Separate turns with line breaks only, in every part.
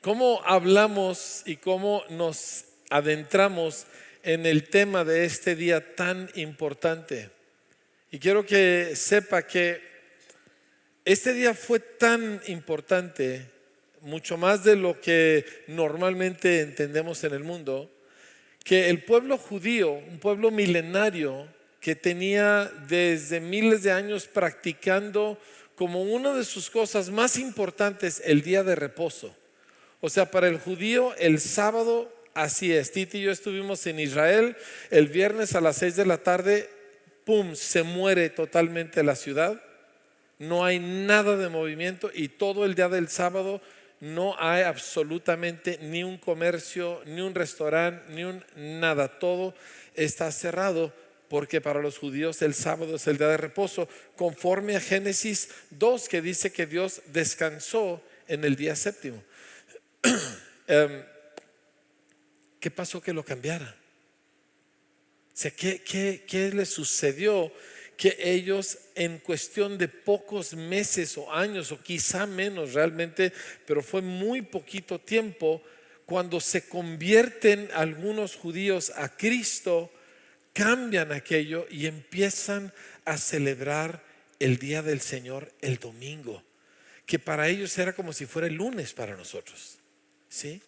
cómo hablamos y cómo nos adentramos en el tema de este día tan importante. Y quiero que sepa que este día fue tan importante, mucho más de lo que normalmente entendemos en el mundo, que el pueblo judío, un pueblo milenario que tenía desde miles de años practicando como una de sus cosas más importantes el día de reposo. O sea, para el judío el sábado así es. Titi y yo estuvimos en Israel el viernes a las 6 de la tarde, ¡pum!, se muere totalmente la ciudad. No hay nada de movimiento y todo el día del sábado no hay absolutamente ni un comercio, ni un restaurante, ni un nada. Todo está cerrado porque para los judíos el sábado es el día de reposo, conforme a Génesis 2, que dice que Dios descansó en el día séptimo. ¿Qué pasó que lo cambiara? O sea, ¿qué le sucedió? Que ellos en cuestión de pocos meses o años o quizá menos realmente, pero fue muy poquito tiempo, cuando se convierten algunos judíos a Cristo, cambian aquello y empiezan a celebrar el día del Señor el domingo, que para ellos era como si fuera el lunes para nosotros. ¿Sí?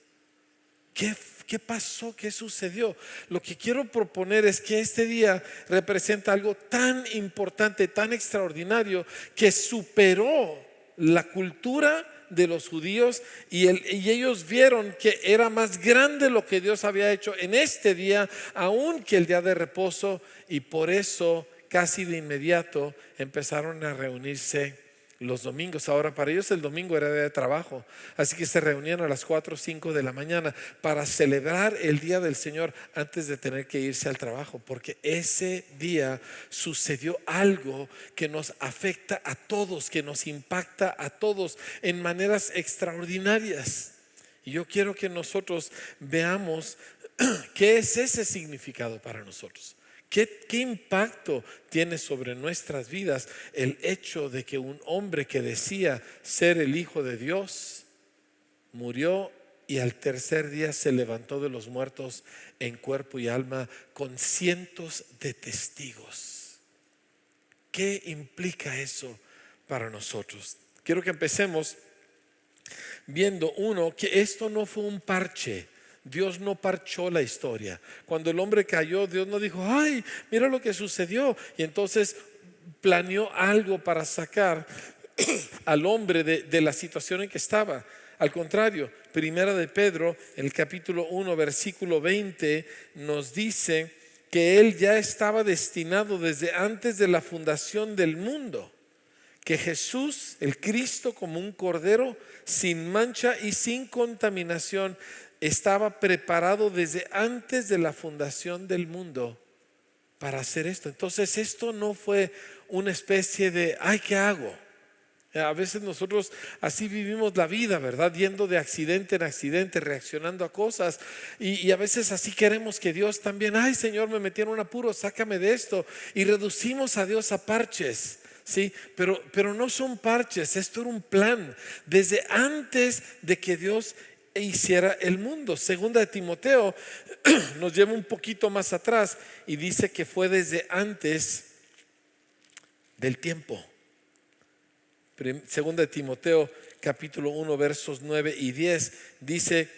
¿Qué pasó? ¿Qué sucedió? Lo que quiero proponer es que este día representa algo tan importante, tan extraordinario, que superó la cultura de los judíos y ellos vieron que era más grande lo que Dios había hecho en este día, aún que el día de reposo, y por eso casi de inmediato empezaron a reunirse los domingos. Ahora para ellos el domingo era día de trabajo, así que se reunían a las 4 o 5 de la mañana para celebrar el día del Señor antes de tener que irse al trabajo, porque ese día sucedió algo que nos afecta a todos, que nos impacta a todos en maneras extraordinarias. Y yo quiero que nosotros veamos qué es ese significado para nosotros. ¿Qué impacto tiene sobre nuestras vidas el hecho de que un hombre que decía ser el Hijo de Dios murió y al tercer día se levantó de los muertos en cuerpo y alma con cientos de testigos? ¿Qué implica eso para nosotros? Quiero que empecemos viendo, uno, que esto no fue un parche. Dios no parchó la historia. Cuando el hombre cayó, Dios no dijo, ay, mira lo que sucedió, y entonces planeó algo para sacar al hombre de la situación en que estaba. Al contrario, primera de Pedro, en el capítulo 1, versículo 20, nos dice que él ya estaba destinado desde antes de la fundación del mundo, que Jesús, el Cristo, como un cordero sin mancha y sin contaminación, estaba preparado desde antes de la fundación del mundo para hacer esto. Entonces esto no fue una especie de ay, ¿qué hago? A veces nosotros así vivimos la vida, ¿verdad? Yendo de accidente en accidente, reaccionando a cosas, y a veces así queremos que Dios también, ay, Señor, me metí en un apuro, sácame de esto, y reducimos a Dios a parches. Sí, pero no son parches, esto era un plan desde antes de que Dios hiciera el mundo. Segunda de Timoteo nos lleva un poquito más atrás y dice que fue desde antes del tiempo. Segunda de Timoteo capítulo 1 versos 9 y 10 dice,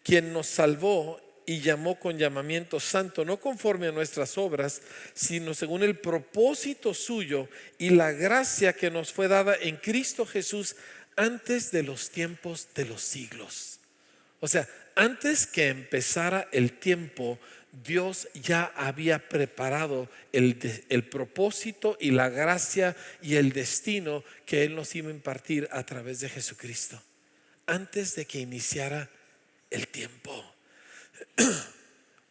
quien nos salvó y llamó con llamamiento santo, no conforme a nuestras obras, sino según el propósito suyo y la gracia que nos fue dada en Cristo Jesús antes de los tiempos de los siglos. O sea, antes que empezara el tiempo, Dios ya había preparado el propósito y la gracia y el destino que Él nos iba a impartir a través de Jesucristo, antes de que iniciara el tiempo.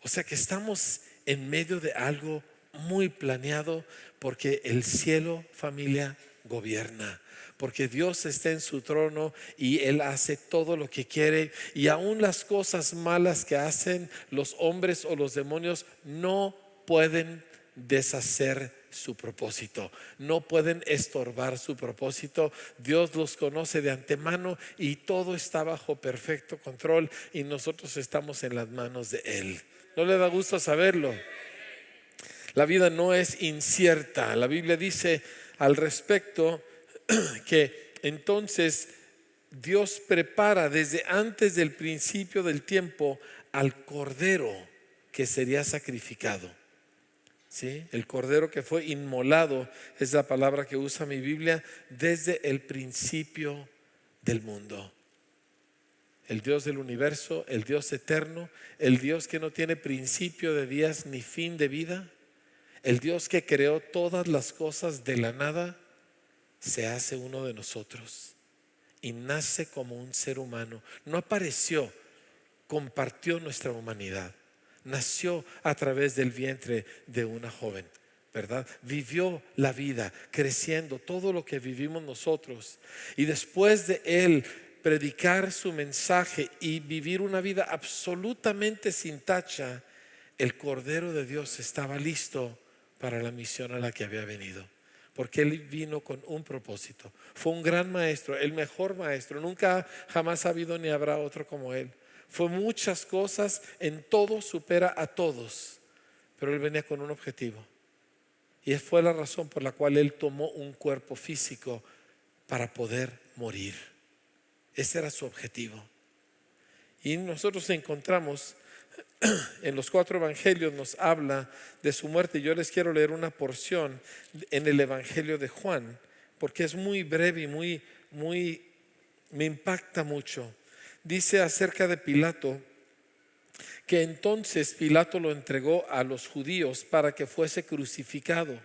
O sea que estamos en medio de algo muy planeado, porque el cielo, familia, gobierna. Porque Dios está en su trono y Él hace todo lo que quiere, y aún las cosas malas que hacen los hombres o los demonios no pueden deshacer su propósito. No pueden estorbar su propósito. Dios los conoce de antemano y todo está bajo perfecto control y nosotros estamos en las manos de Él. ¿No le da gusto saberlo? La vida no es incierta. La Biblia dice al respecto que entonces Dios prepara desde antes del principio del tiempo al cordero que sería sacrificado. ¿Sí? El cordero que fue inmolado es la palabra que usa mi Biblia desde el principio del mundo. El Dios del universo, el Dios eterno, el Dios que no tiene principio de días ni fin de vida, el Dios que creó todas las cosas de la nada, se hace uno de nosotros y nace como un ser humano. No apareció, compartió nuestra humanidad. Nació a través del vientre de una joven, ¿verdad? Vivió la vida creciendo, todo lo que vivimos nosotros. Y después de Él predicar su mensaje y vivir una vida absolutamente sin tacha, el Cordero de Dios estaba listo para la misión a la que había venido. Porque Él vino con un propósito. Fue un gran maestro, el mejor maestro. Nunca jamás ha habido ni habrá otro como Él. Fue muchas cosas, en todo supera a todos. Pero Él venía con un objetivo. Y fue la razón por la cual Él tomó un cuerpo físico para poder morir. Ese era su objetivo. Y nosotros encontramos en los 4 evangelios, nos habla de su muerte. Yo les quiero leer una porción en el evangelio de Juan, porque es muy breve y me impacta mucho. Dice acerca de Pilato que entonces Pilato lo entregó a los judíos para que fuese crucificado.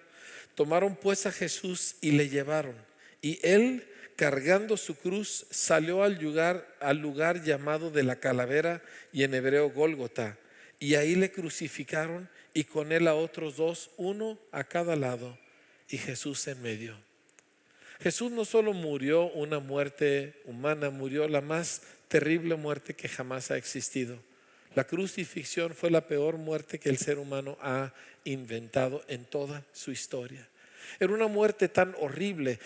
Tomaron pues a Jesús y le llevaron, y él, cargando su cruz, salió al lugar llamado de la calavera, y en hebreo Gólgota, y ahí le crucificaron y con él a otros 2, uno a cada lado, y Jesús en medio. Jesús no solo murió una muerte humana, murió la más terrible muerte que jamás ha existido. La crucifixión fue la peor muerte que el ser humano ha inventado en toda su historia. Era una muerte tan horrible,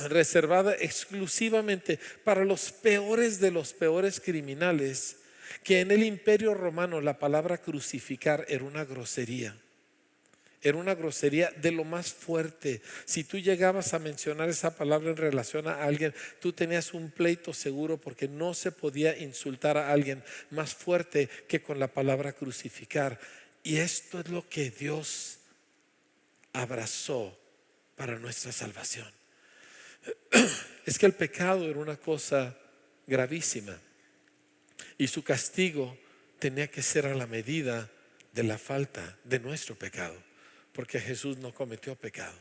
reservada exclusivamente para los peores de los peores criminales, que en el Imperio Romano la palabra crucificar era una grosería. Era una grosería de lo más fuerte. Si tú llegabas a mencionar esa palabra en relación a alguien, tú tenías un pleito seguro, porque no se podía insultar a alguien más fuerte que con la palabra crucificar. Y esto es lo que Dios abrazó para nuestra salvación. Es que el pecado era una cosa gravísima y su castigo tenía que ser a la medida de la falta de nuestro pecado, porque Jesús no cometió pecado.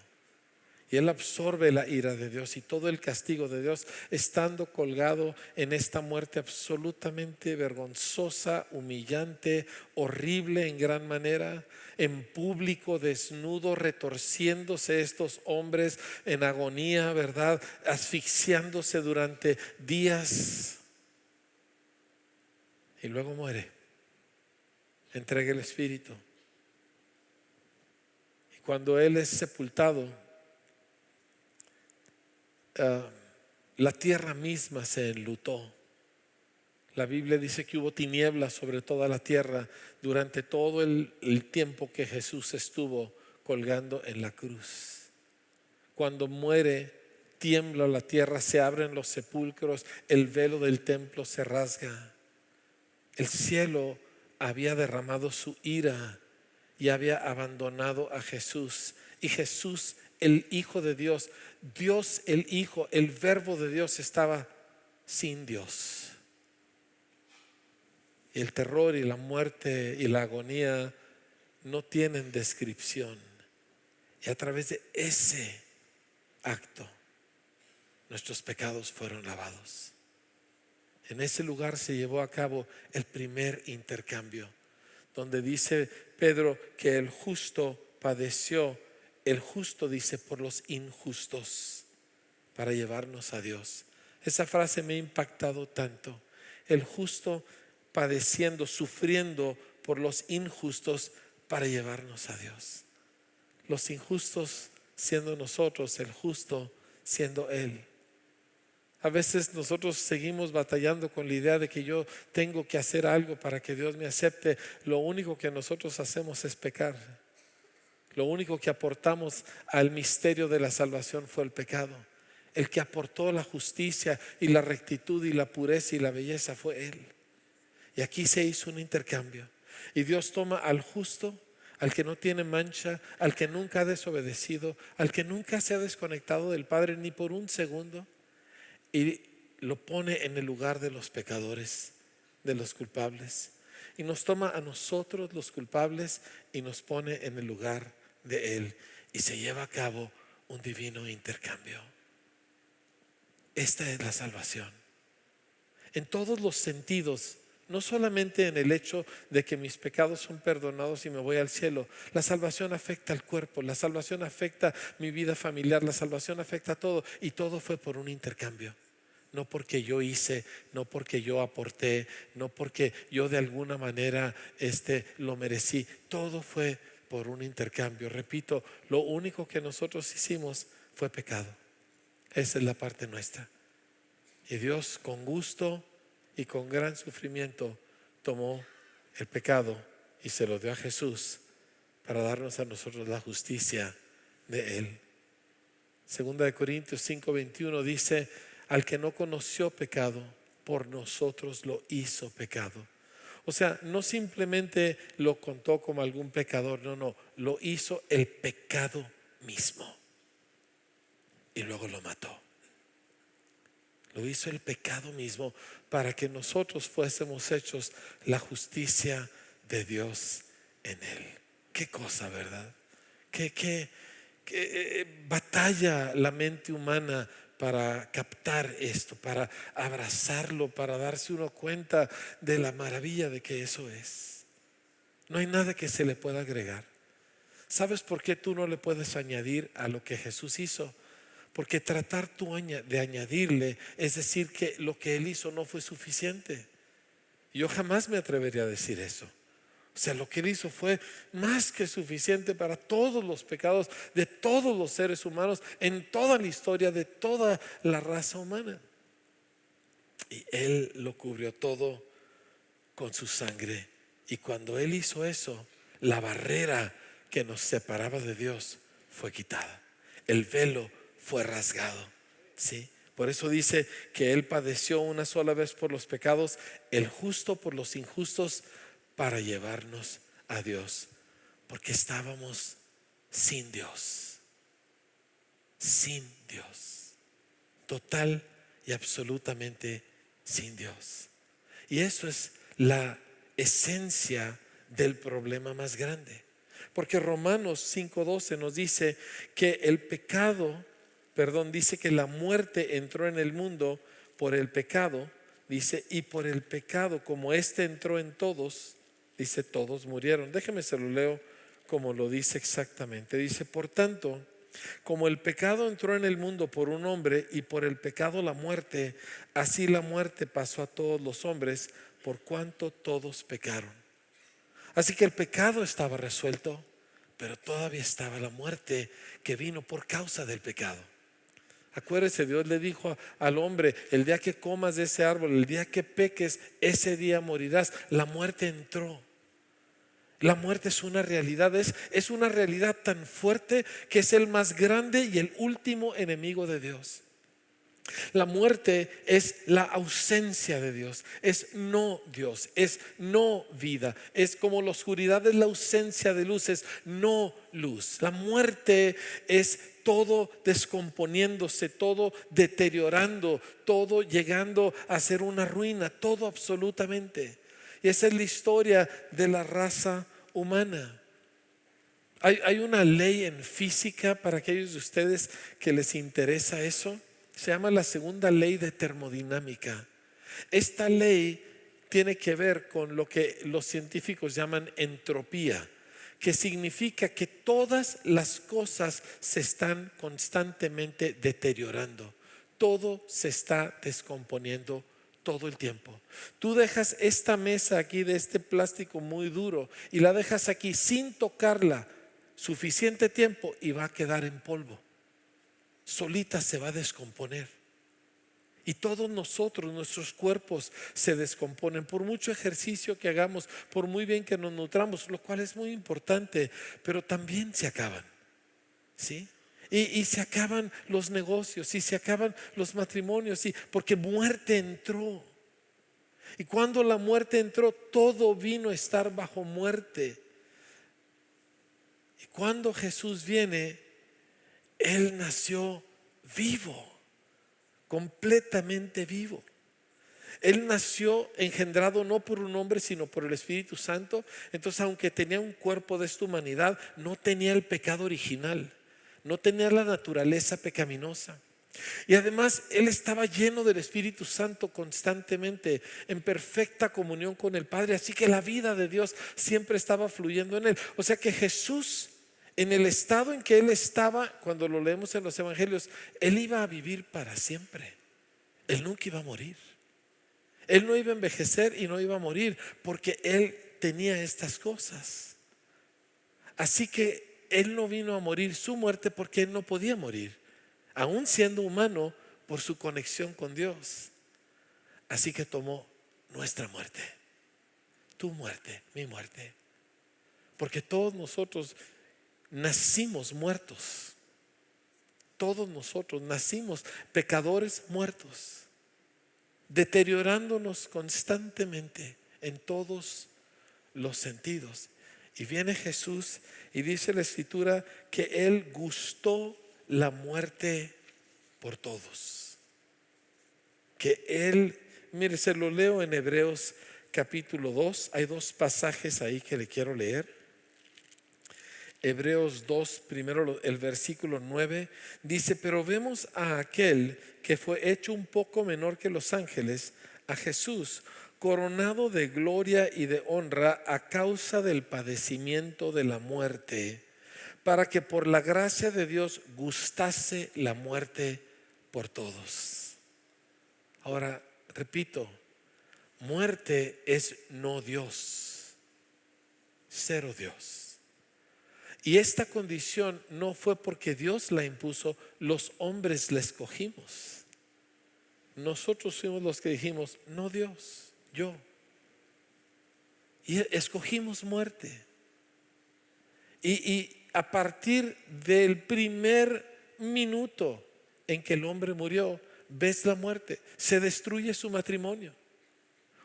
Y Él absorbe la ira de Dios y todo el castigo de Dios, estando colgado en esta muerte absolutamente vergonzosa, humillante, horrible en gran manera, en público, desnudo, retorciéndose estos hombres en agonía, ¿verdad? Asfixiándose durante días. Y luego muere. Entrega el Espíritu. Y cuando Él es sepultado, la tierra misma se enlutó. La Biblia dice que hubo tinieblas sobre toda la tierra durante todo el tiempo que Jesús estuvo colgando en la cruz. Cuando muere, tiembla la tierra, se abren los sepulcros, el velo del templo se rasga. El cielo había derramado su ira y había abandonado a Jesús. Y Jesús, el Hijo de Dios, Dios el Hijo, el Verbo de Dios, estaba sin Dios. Y el terror y la muerte y la agonía no tienen descripción. Y a través de ese acto, nuestros pecados fueron lavados. En ese lugar se llevó a cabo el primer intercambio, donde dice Pedro que el justo padeció. El justo, dice, por los injustos, para llevarnos a Dios. Esa frase me ha impactado tanto. El justo padeciendo, sufriendo por los injustos para llevarnos a Dios. los injustos siendo nosotros, el justo siendo Él. A veces nosotros seguimos batallando con la idea de que yo tengo que hacer algo para que Dios me acepte. Lo único que nosotros hacemos es pecar. Lo único que aportamos al misterio de la salvación fue el pecado. El que aportó la justicia y la rectitud y la pureza y la belleza fue Él. Y aquí se hizo un intercambio. Y Dios toma al justo, al que no tiene mancha, al que nunca ha desobedecido, al que nunca se ha desconectado del Padre ni por un segundo, y lo pone en el lugar de los pecadores, de los culpables. Y nos toma a nosotros los culpables y nos pone en el lugar de Él. Y se lleva a cabo un divino intercambio. Esta es la salvación. En todos los sentidos. No solamente en el hecho de que mis pecados son perdonados y me voy al cielo. La salvación afecta al cuerpo, la salvación afecta mi vida familiar, la salvación afecta todo. Y todo fue por un intercambio. No porque yo hice, no porque yo aporté, no porque yo de alguna manera lo merecí. Todo fue por un intercambio. Repito, lo único que nosotros hicimos fue pecado. Esa es la parte nuestra. Y Dios con gusto y con gran sufrimiento tomó el pecado y se lo dio a Jesús para darnos a nosotros la justicia de Él. Segunda de Corintios 5:21 dice: al que no conoció pecado, por nosotros lo hizo pecado. O sea, no simplemente lo contó como algún pecador, no, lo hizo el pecado mismo y luego lo mató. Lo hizo el pecado mismo para que nosotros fuésemos hechos la justicia de Dios en Él. Qué cosa, ¿verdad? Qué batalla la mente humana para captar esto, para abrazarlo, para darse uno cuenta de la maravilla de que eso es. No hay nada que se le pueda agregar. ¿Sabes por qué tú no le puedes añadir a lo que Jesús hizo? Porque tratar tú de añadirle es decir que lo que Él hizo no fue suficiente. Yo jamás me atrevería a decir eso. O sea, lo que Él hizo fue más que suficiente para todos los pecados de todos los seres humanos en toda la historia de toda la raza humana. Y Él lo cubrió todo con su sangre. Y cuando Él hizo eso, la barrera que nos separaba de Dios fue quitada. El velo fue rasgado. ¿Sí? Por eso dice que Él padeció una sola vez por los pecados, el justo por los injustos, para llevarnos a Dios. Porque estábamos sin Dios. Sin Dios. Total y absolutamente sin Dios. Y eso es la esencia del problema más grande. Porque Romanos 5:12 nos dice que el pecado, dice que la muerte entró en el mundo por el pecado, dice, y por el pecado, como entró en todos, dice, todos murieron. Déjeme se lo leo como lo dice exactamente. Dice: por tanto, como el pecado entró en el mundo por un hombre y por el pecado la muerte, así la muerte pasó a todos los hombres por cuanto todos pecaron. Así que el pecado estaba resuelto, pero todavía estaba la muerte que vino por causa del pecado. Acuérdese, Dios le dijo al hombre: el día que comas de ese árbol, el día que peques, ese día morirás. La muerte entró. La muerte es una realidad, es una realidad tan fuerte que es el más grande y el último enemigo de Dios. La muerte es la ausencia de Dios, es no Dios, es no vida, es como la oscuridad es la ausencia de luz, es no luz. La muerte es todo descomponiéndose, todo deteriorando, todo llegando a ser una ruina, todo absolutamente. Y esa es la historia de la raza humana. Hay una ley en física para aquellos de ustedes que les interesa eso. Se llama la segunda ley de termodinámica. Esta ley tiene que ver con lo que los científicos llaman entropía, que significa que todas las cosas se están constantemente deteriorando. Todo se está descomponiendo todo el tiempo. Tú dejas esta mesa aquí de este plástico muy duro y la dejas aquí sin tocarla. suficiente tiempo y va a quedar en polvo. Solita se va a descomponer. Y todos nosotros, nuestros cuerpos se descomponen por mucho ejercicio que hagamos, por muy bien que nos nutramos, lo cual es muy importante, pero también se acaban, ¿sí? Y se acaban los negocios, y se acaban los matrimonios, porque muerte entró. Y cuando la muerte entró, todo vino a estar bajo muerte. Y cuando Jesús viene, Él nació vivo, completamente vivo. Él nació engendrado no por un hombre, sino por el Espíritu Santo. Entonces, aunque tenía un cuerpo de esta humanidad, no tenía el pecado original, no tenía la naturaleza pecaminosa. Y además Él estaba lleno del Espíritu Santo constantemente, en perfecta comunión con el Padre. Así que la vida de Dios siempre estaba fluyendo en Él. O sea que Jesús, en el estado en que Él estaba, cuando lo leemos en los evangelios, Él iba a vivir para siempre. Él nunca iba a morir. Él no iba a envejecer y no iba a morir, porque Él tenía estas cosas. Así que Él no vino a morir su muerte porque Él no podía morir, aún siendo humano, por su conexión con Dios. Así que tomó nuestra muerte, tu muerte, mi muerte, porque todos nosotros nacimos muertos. Todos nosotros nacimos pecadores muertos, deteriorándonos constantemente en todos los sentidos. Y viene Jesús y dice la Escritura que Él gustó la muerte por todos. Que Él, mire, se lo leo en Hebreos capítulo 2. Hay dos pasajes ahí que le quiero leer. Hebreos 2, primero el versículo 9, dice: pero vemos a aquel que fue hecho un poco menor que los ángeles, a Jesús, coronado de gloria y de honra a causa del padecimiento de la muerte, para que por la gracia de Dios gustase la muerte por todos. Ahora, repito, muerte es no Dios, cero Dios. Y esta condición no fue porque Dios la impuso, los hombres la escogimos. Nosotros fuimos los que dijimos: no Dios, yo. Y escogimos muerte. Y a partir del primer minuto en que el hombre murió, ves la muerte, se destruye su matrimonio.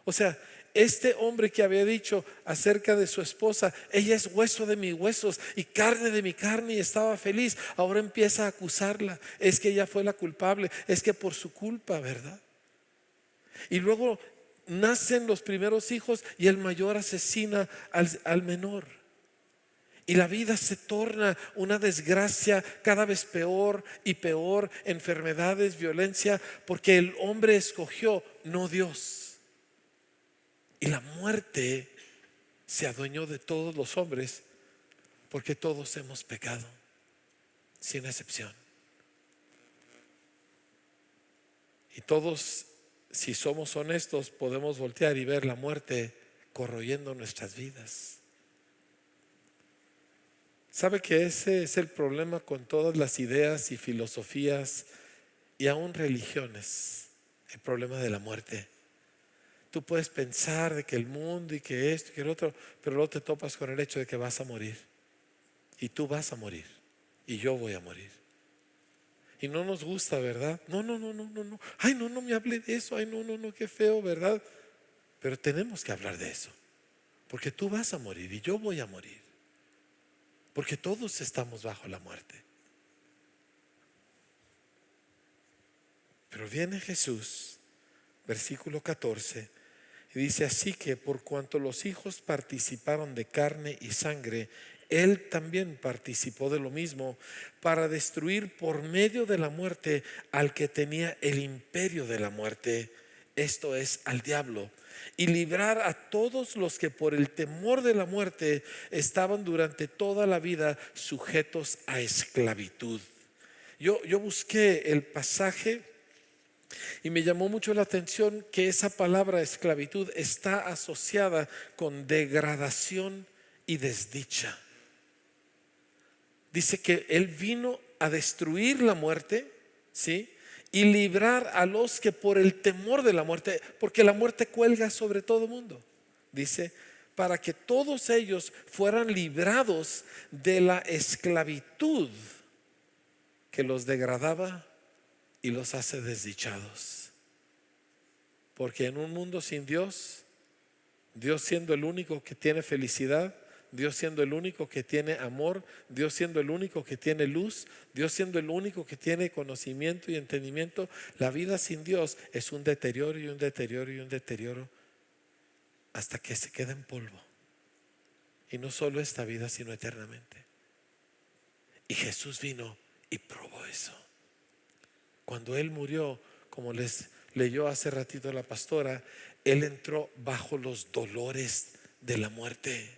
O sea, este hombre que había dicho acerca de su esposa: ella es hueso de mis huesos y carne de mi carne, y estaba feliz, ahora empieza a acusarla. Es que ella fue la culpable, es que por su culpa, ¿verdad? Y luego nacen los primeros hijos y el mayor asesina al menor. Y la vida se torna una desgracia cada vez peor y peor, enfermedades, violencia, porque el hombre escogió, no Dios. Y la muerte se adueñó de todos los hombres, porque todos hemos pecado, sin excepción. Y todos, si somos honestos, podemos voltear y ver la muerte corroyendo nuestras vidas. ¿Sabe que ese es el problema con todas las ideas y filosofías y aún religiones? El problema de la muerte. Tú puedes pensar de que el mundo y que esto y que el otro, pero luego te topas con el hecho de que vas a morir. Y tú vas a morir. Y yo voy a morir. Y no nos gusta, ¿verdad? No. Ay, no me hable de eso. Ay, no, qué feo, ¿verdad? Pero tenemos que hablar de eso. Porque tú vas a morir y yo voy a morir. Porque todos estamos bajo la muerte. Pero viene Jesús, versículo 14, y dice: así que por cuanto los hijos participaron de carne y sangre, Él también participó de lo mismo, para destruir por medio de la muerte al que tenía el imperio de la muerte, esto es, al diablo, y librar a todos los que por el temor de la muerte estaban durante toda la vida sujetos a esclavitud. Yo busqué el pasaje y me llamó mucho la atención que esa palabra esclavitud está asociada con degradación y desdicha. dice que Él vino a destruir la muerte, ¿sí? Y librar a los que por el temor de la muerte, porque la muerte cuelga sobre todo mundo, dice, para que todos ellos fueran librados de la esclavitud que los degradaba y los hace desdichados. Porque en un mundo sin Dios, Dios siendo el único que tiene felicidad, Dios siendo el único que tiene amor, Dios siendo el único que tiene luz, Dios siendo el único que tiene conocimiento y entendimiento, la vida sin Dios es un deterioro y un deterioro y un deterioro hasta que se queda en polvo. Y no solo esta vida, sino eternamente. Y Jesús vino y probó eso. Cuando Él murió, como les leyó hace ratito la pastora, Él entró bajo los dolores de la muerte.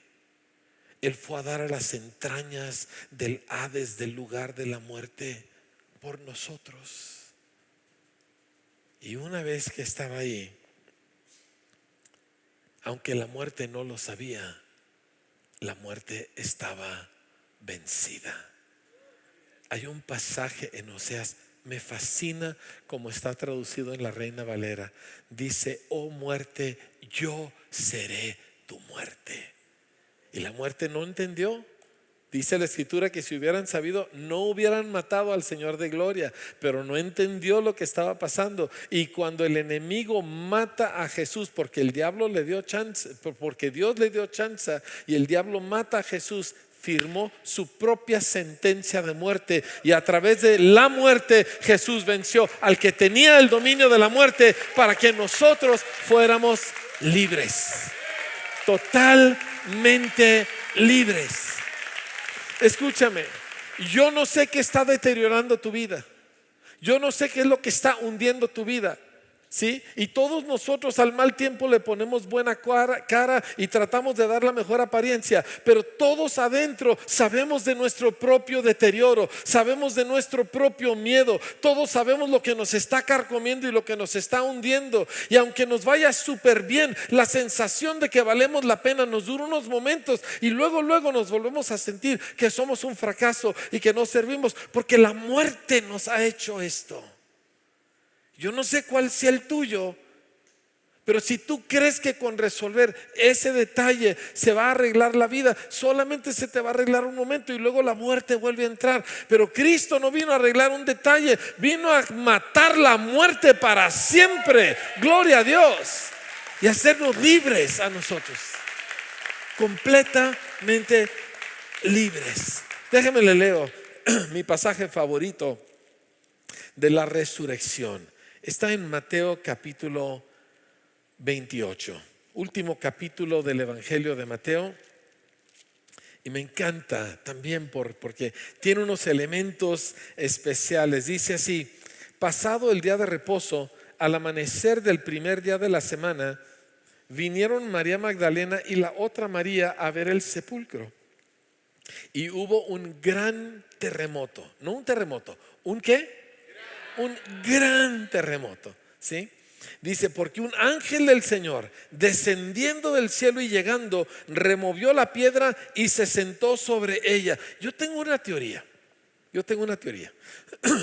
Él fue a dar a las entrañas del Hades, del lugar de la muerte, por nosotros. Y una vez que estaba ahí, aunque la muerte no lo sabía, la muerte estaba vencida. Hay un pasaje en Oseas, me fascina como está traducido en la Reina Valera. Dice: oh muerte, yo seré tu muerte. Y la muerte no entendió. Dice la escritura que si hubieran sabido, no hubieran matado al Señor de gloria, pero no entendió lo que estaba pasando. Y cuando el enemigo mata a Jesús, porque el diablo le dio chance, porque Dios le dio chance, y el diablo mata a Jesús, firmó su propia sentencia de muerte, y a través de la muerte Jesús venció al que tenía el dominio de la muerte, para que nosotros fuéramos libres, totalmente libres. Escúchame, yo no sé qué está deteriorando tu vida, yo no sé qué es lo que está hundiendo tu vida, ¿sí? Y todos nosotros al mal tiempo le ponemos buena cara y tratamos de dar la mejor apariencia, pero todos adentro sabemos de nuestro propio deterioro, sabemos de nuestro propio miedo, todos sabemos lo que nos está carcomiendo y lo que nos está hundiendo. Y aunque nos vaya súper bien, la sensación de que valemos la pena nos dura unos momentos, y luego nos volvemos a sentir que somos un fracaso y que no servimos, porque la muerte nos ha hecho esto. Yo no sé cuál sea el tuyo, pero si tú crees que con resolver ese detalle se va a arreglar la vida, solamente se te va a arreglar un momento y luego la muerte vuelve a entrar. Pero Cristo no vino a arreglar un detalle, vino a matar la muerte para siempre. Gloria a Dios. Y hacernos libres a nosotros, completamente libres. Déjenme le leo mi pasaje favorito de la resurrección. Está en Mateo capítulo 28, último capítulo del Evangelio de Mateo. Y me encanta también porque tiene unos elementos especiales. Dice así: pasado el día de reposo, al amanecer del primer día de la semana, vinieron María Magdalena y la otra María a ver el sepulcro. Y hubo un gran terremoto. No un terremoto, ¿un qué? Un gran terremoto, ¿sí? Dice: porque un ángel del Señor, descendiendo del cielo y llegando, removió la piedra y se sentó sobre ella. Yo tengo una teoría.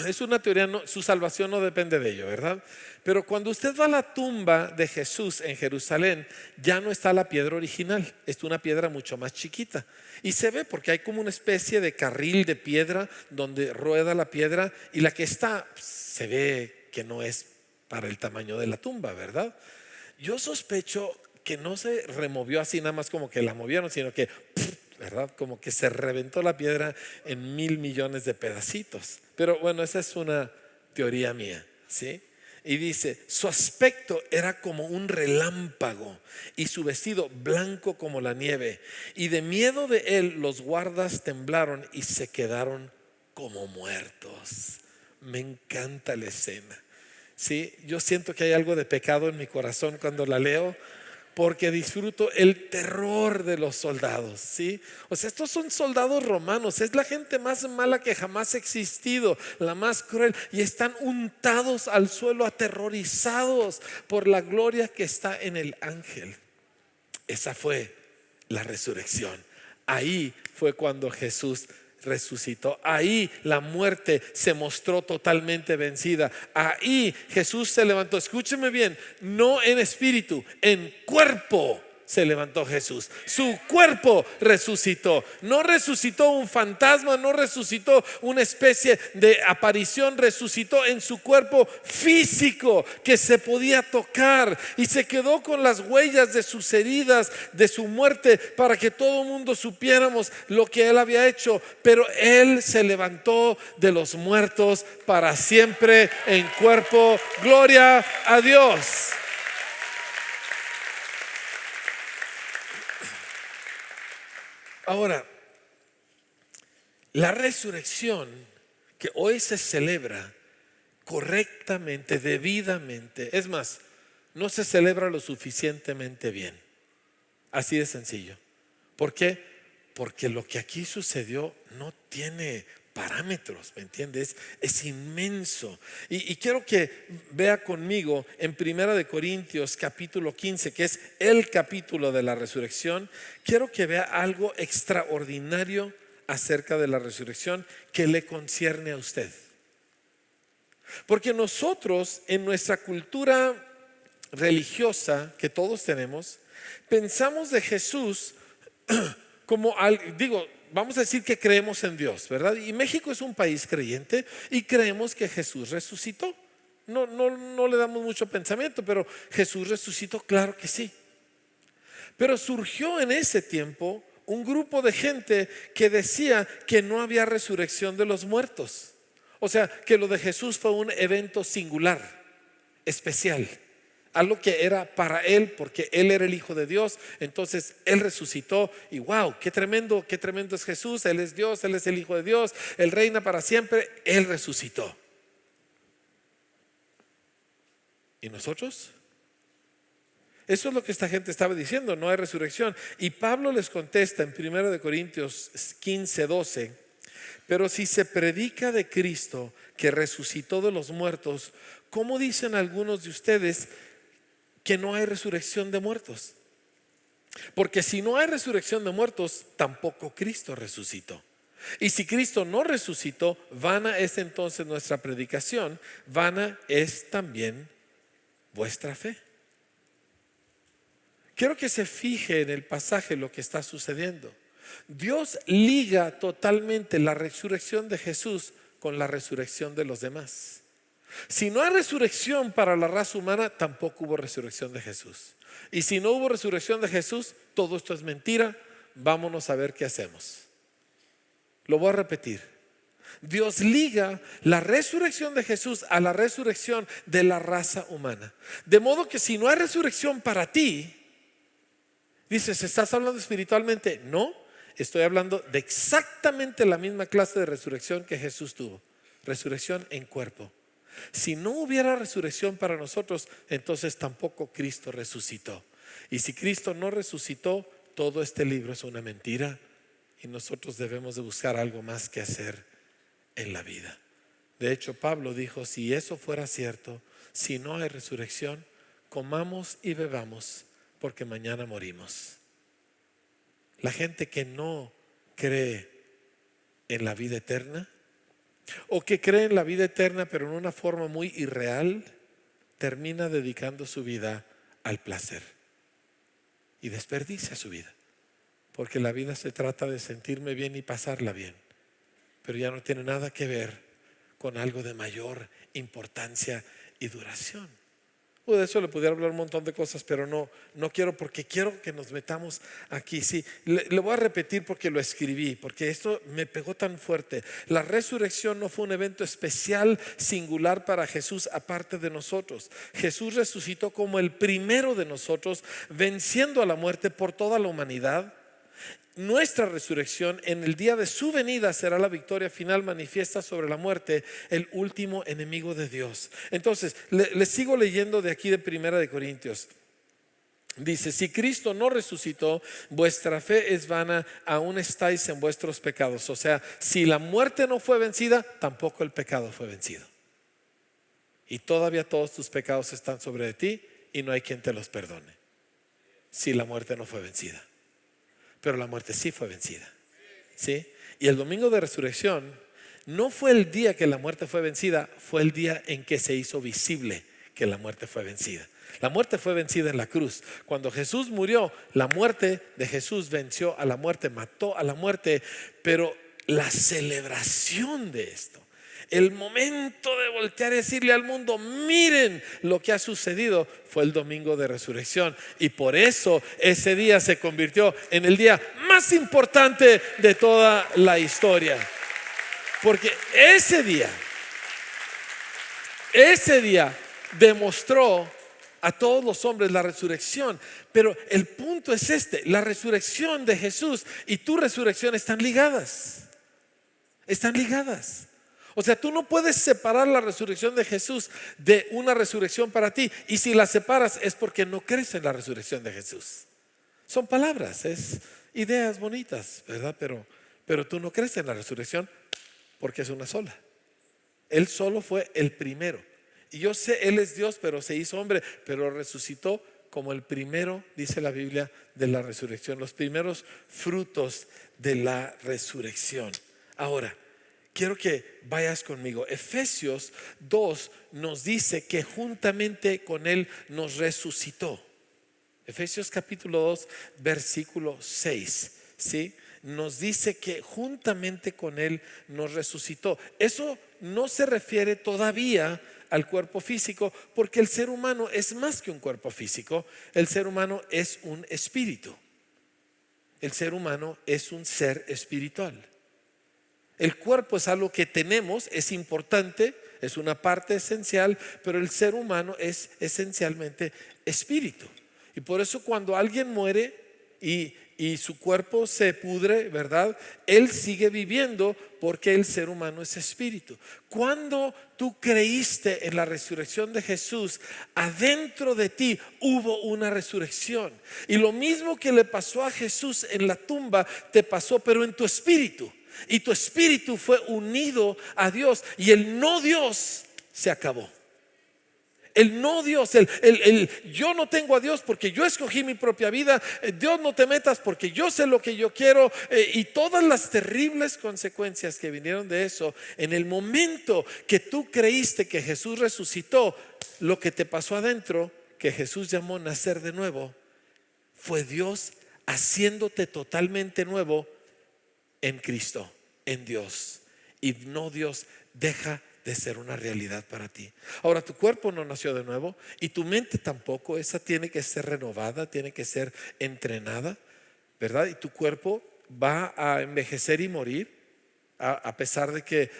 Es una teoría, su salvación no depende de ello, ¿verdad? Pero cuando usted va a la tumba de Jesús en Jerusalén, ya no está la piedra original, es una piedra mucho más chiquita. Y se ve porque hay como una especie de carril de piedra donde rueda la piedra, y la que está, se ve que no es para el tamaño de la tumba, ¿verdad? Yo sospecho que no se removió así nada más como que la movieron, sino que, ¿verdad? Como que se reventó la piedra en 1,000 millones de pedacitos. Pero bueno, esa es una teoría mía, ¿sí? Y dice: su aspecto era como un relámpago y su vestido blanco como la nieve. Y de miedo de él los guardas temblaron y se quedaron como muertos. Me encanta la escena, ¿sí? Yo siento que hay algo de pecado en mi corazón cuando la leo, porque disfruto el terror de los soldados, ¿sí? O sea, estos son soldados romanos, es la gente más mala que jamás ha existido, la más cruel, y están untados al suelo, aterrorizados por la gloria que está en el ángel. Esa fue la resurrección. Ahí fue cuando Jesús resucitó. Ahí la muerte se mostró totalmente vencida. Ahí Jesús se levantó. Escúcheme bien, no en espíritu, en cuerpo. Se levantó Jesús, su cuerpo resucitó. No resucitó un fantasma, no resucitó una especie de aparición, resucitó en su cuerpo físico que se podía tocar, y se quedó con las huellas de sus heridas, de su muerte, para que todo el mundo supiéramos lo que él había hecho. Pero él se levantó de los muertos para siempre en cuerpo. Gloria a Dios. Ahora, la resurrección que hoy se celebra correctamente, debidamente, es más, no se celebra lo suficientemente bien. Así de sencillo. ¿Por qué? Porque lo que aquí sucedió no tiene parámetros, ¿me entiendes? Es inmenso. Y quiero que vea conmigo en 1 Corintios capítulo 15, que es el capítulo de la resurrección. Quiero que vea algo extraordinario acerca de la resurrección que le concierne a usted. Porque nosotros, en nuestra cultura religiosa que todos tenemos, pensamos de Jesús como vamos a decir que creemos en Dios, ¿verdad? Y México es un país creyente y creemos que Jesús resucitó. No le damos mucho pensamiento, pero Jesús resucitó, claro que sí. Pero surgió en ese tiempo un grupo de gente que decía que no había resurrección de los muertos. O sea, que lo de Jesús fue un evento singular, especial. Algo que era para él, porque él era el Hijo de Dios. Entonces él resucitó y wow, qué tremendo es Jesús. Él es Dios, él es el Hijo de Dios, él reina para siempre. Él resucitó. ¿Y nosotros? Eso es lo que esta gente estaba diciendo, no hay resurrección. Y Pablo les contesta en 1 Corintios 15, 12: pero si se predica de Cristo que resucitó de los muertos, ¿cómo dicen algunos de ustedes que no hay resurrección de muertos? Porque si no hay resurrección de muertos, tampoco Cristo resucitó. Y si Cristo no resucitó, vana es entonces nuestra predicación, vana es también vuestra fe. Quiero que se fije en el pasaje lo que está sucediendo. Dios liga totalmente la resurrección de Jesús con la resurrección de los demás. Si no hay resurrección para la raza humana, tampoco hubo resurrección de Jesús. Y si no hubo resurrección de Jesús, todo esto es mentira. Vámonos a ver qué hacemos. Lo voy a repetir. Dios liga la resurrección de Jesús a la resurrección de la raza humana. De modo que si no hay resurrección para ti, dices, ¿estás hablando espiritualmente? No, estoy hablando de exactamente la misma clase de resurrección que Jesús tuvo. Resurrección en cuerpo. Si no hubiera resurrección para nosotros, entonces tampoco Cristo resucitó. Y si Cristo no resucitó, todo este libro es una mentira y nosotros debemos de buscar algo más que hacer en la vida. De hecho, Pablo dijo, si eso fuera cierto, si no hay resurrección, comamos y bebamos, porque mañana morimos. La gente que no cree en la vida eterna, o que cree en la vida eterna pero en una forma muy irreal, termina dedicando su vida al placer y desperdicia su vida, porque la vida se trata de sentirme bien y pasarla bien, pero ya no tiene nada que ver con algo de mayor importancia y duración. De eso le pudiera hablar un montón de cosas, pero no quiero, porque quiero que nos metamos aquí. Sí, le voy a repetir porque lo escribí, porque esto me pegó tan fuerte. La resurrección no fue un evento especial, singular para Jesús aparte de nosotros. Jesús resucitó como el primero de nosotros, venciendo a la muerte por toda la humanidad. Nuestra resurrección en el día de su venida será la victoria final manifiesta sobre la muerte, el último enemigo de Dios. Entonces, les sigo leyendo de aquí de 1 Corintios. Dice, si Cristo no resucitó, vuestra fe es vana, aún estáis en vuestros pecados. O sea, si la muerte no fue vencida, tampoco el pecado fue vencido. Y todavía todos tus pecados están sobre ti y no hay quien te los perdone. Si la muerte no fue vencida. Pero la muerte sí fue vencida, ¿sí? Y el domingo de resurrección no fue el día que la muerte fue vencida, fue el día en que se hizo visible que la muerte fue vencida. La muerte fue vencida en la cruz. Cuando Jesús murió, la muerte de Jesús venció a la muerte, mató a la muerte. Pero la celebración de esto, el momento de voltear y decirle al mundo: miren lo que ha sucedido, fue el domingo de resurrección. Y por eso ese día se convirtió en el día más importante de toda la historia. Porque ese día demostró a todos los hombres la resurrección. Pero el punto es este: la resurrección de Jesús y tu resurrección están ligadas. Están ligadas. O sea, tú no puedes separar la resurrección de Jesús de una resurrección para ti. Y si la separas es porque no crees en la resurrección de Jesús. Son palabras, es ideas bonitas, ¿verdad? Pero tú no crees en la resurrección porque es una sola. Él solo fue el primero. Y yo sé, Él es Dios, pero se hizo hombre, pero resucitó como el primero, dice la Biblia, de la resurrección. Los primeros frutos de la resurrección. Ahora, quiero que vayas conmigo. Efesios 2 nos dice que juntamente con Él nos resucitó. Efesios capítulo 2, versículo 6, ¿sí? Nos dice que juntamente con Él nos resucitó. Eso no se refiere todavía al cuerpo físico, porque el ser humano es más que un cuerpo físico. El ser humano es un espíritu. El ser humano es un ser espiritual. El cuerpo es algo que tenemos, es importante, es una parte esencial, pero el ser humano es esencialmente espíritu. Y por eso cuando alguien muere y su cuerpo se pudre, ¿verdad? Él sigue viviendo porque el ser humano es espíritu. Cuando tú creíste en la resurrección de Jesús, adentro de ti hubo una resurrección. Y lo mismo que le pasó a Jesús en la tumba, te pasó pero en tu espíritu. Y tu espíritu fue unido a Dios. Y el no Dios se acabó. El no Dios, el yo no tengo a Dios porque yo escogí mi propia vida. Dios, no te metas porque yo sé lo que yo quiero. Y todas las terribles consecuencias que vinieron de eso. En el momento que tú creíste que Jesús resucitó, lo que te pasó adentro, que Jesús llamó nacer de nuevo, fue Dios haciéndote totalmente nuevo en Cristo, en Dios. Y no Dios deja de ser una realidad para ti. Ahora, tu cuerpo no nació de nuevo y tu mente tampoco. Esa tiene que ser renovada, tiene que ser entrenada, ¿verdad? Y tu cuerpo va a envejecer y morir, a pesar de que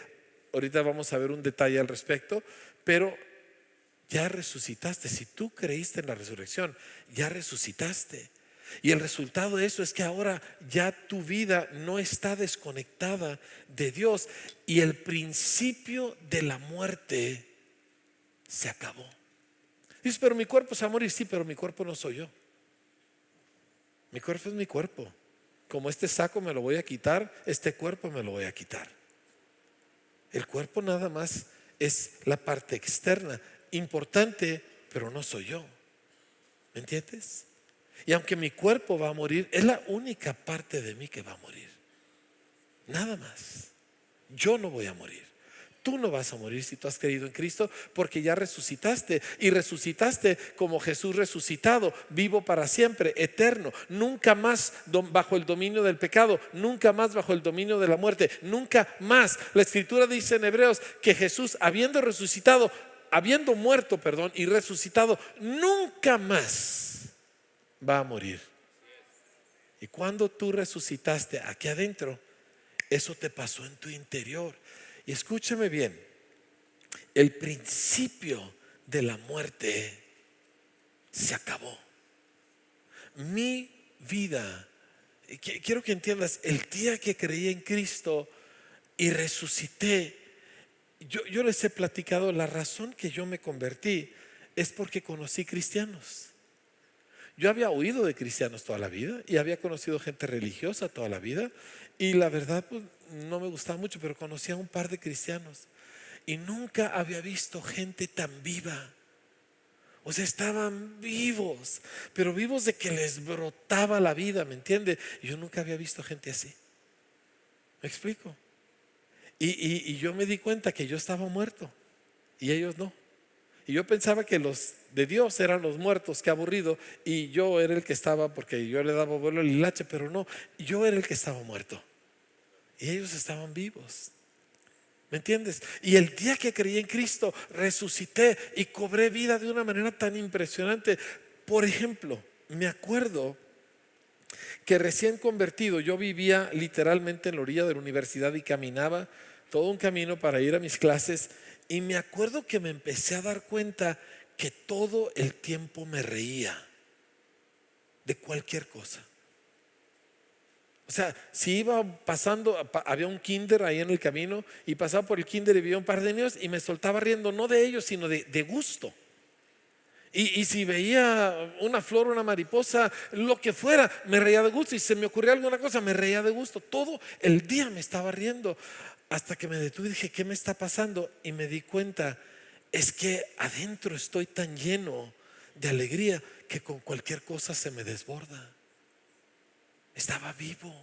ahorita vamos a ver un detalle al respecto. Pero ya resucitaste. Si tú creíste en la resurrección, ya resucitaste. Y el resultado de eso es que ahora ya tu vida no está desconectada de Dios. Y el principio de la muerte se acabó. Dices: pero mi cuerpo se va a morir. Sí, pero mi cuerpo no soy yo. Mi cuerpo es mi cuerpo. Como este saco me lo voy a quitar, este cuerpo me lo voy a quitar. El cuerpo nada más es la parte externa, importante, pero no soy yo. ¿Me entiendes? Y aunque mi cuerpo va a morir, es la única parte de mí que va a morir. Nada más. Yo no voy a morir. Tú no vas a morir si tú has creído en Cristo, porque ya resucitaste. Y resucitaste como Jesús resucitado, vivo para siempre, eterno. Nunca más bajo el dominio del pecado, nunca más bajo el dominio de la muerte, nunca más. La Escritura dice en Hebreos que Jesús, habiendo muerto y resucitado, nunca más va a morir. Y cuando tú resucitaste aquí adentro, eso te pasó en tu interior. Y escúchame bien, el principio de la muerte se acabó. Mi vida, quiero que entiendas, el día que creí en Cristo y resucité, yo les he platicado, la razón que yo me convertí es porque conocí cristianos. Yo había oído de cristianos toda la vida y había conocido gente religiosa toda la vida, y la verdad pues no me gustaba mucho, pero conocía a un par de cristianos y nunca había visto gente tan viva. O sea, estaban vivos, pero vivos de que les brotaba la vida, ¿me entiende? Y yo nunca había visto gente así. ¿Me explico? Y yo me di cuenta que yo estaba muerto y ellos no. Y yo pensaba que los de Dios eran los muertos, qué aburrido. Y yo era el que estaba, porque yo le daba vuelo al hilache, pero no, yo era el que estaba muerto. Y ellos estaban vivos. ¿Me entiendes? Y el día que creí en Cristo, resucité y cobré vida de una manera tan impresionante. Por ejemplo, me acuerdo que recién convertido, yo vivía literalmente en la orilla de la universidad y caminaba todo un camino para ir a mis clases. Y me acuerdo que me empecé a dar cuenta que todo el tiempo me reía de cualquier cosa. O sea, si iba pasando, había un kinder ahí en el camino y pasaba por el kinder y veía un par de niños y me soltaba riendo, no de ellos, sino de gusto. Y si veía una flor, una mariposa, lo que fuera, me reía de gusto. Y si se me ocurría alguna cosa, me reía de gusto. Todo el día me estaba riendo. Hasta que me detuve y dije, ¿qué me está pasando? Y me di cuenta, es que adentro estoy tan lleno de alegría que con cualquier cosa se me desborda. Estaba vivo.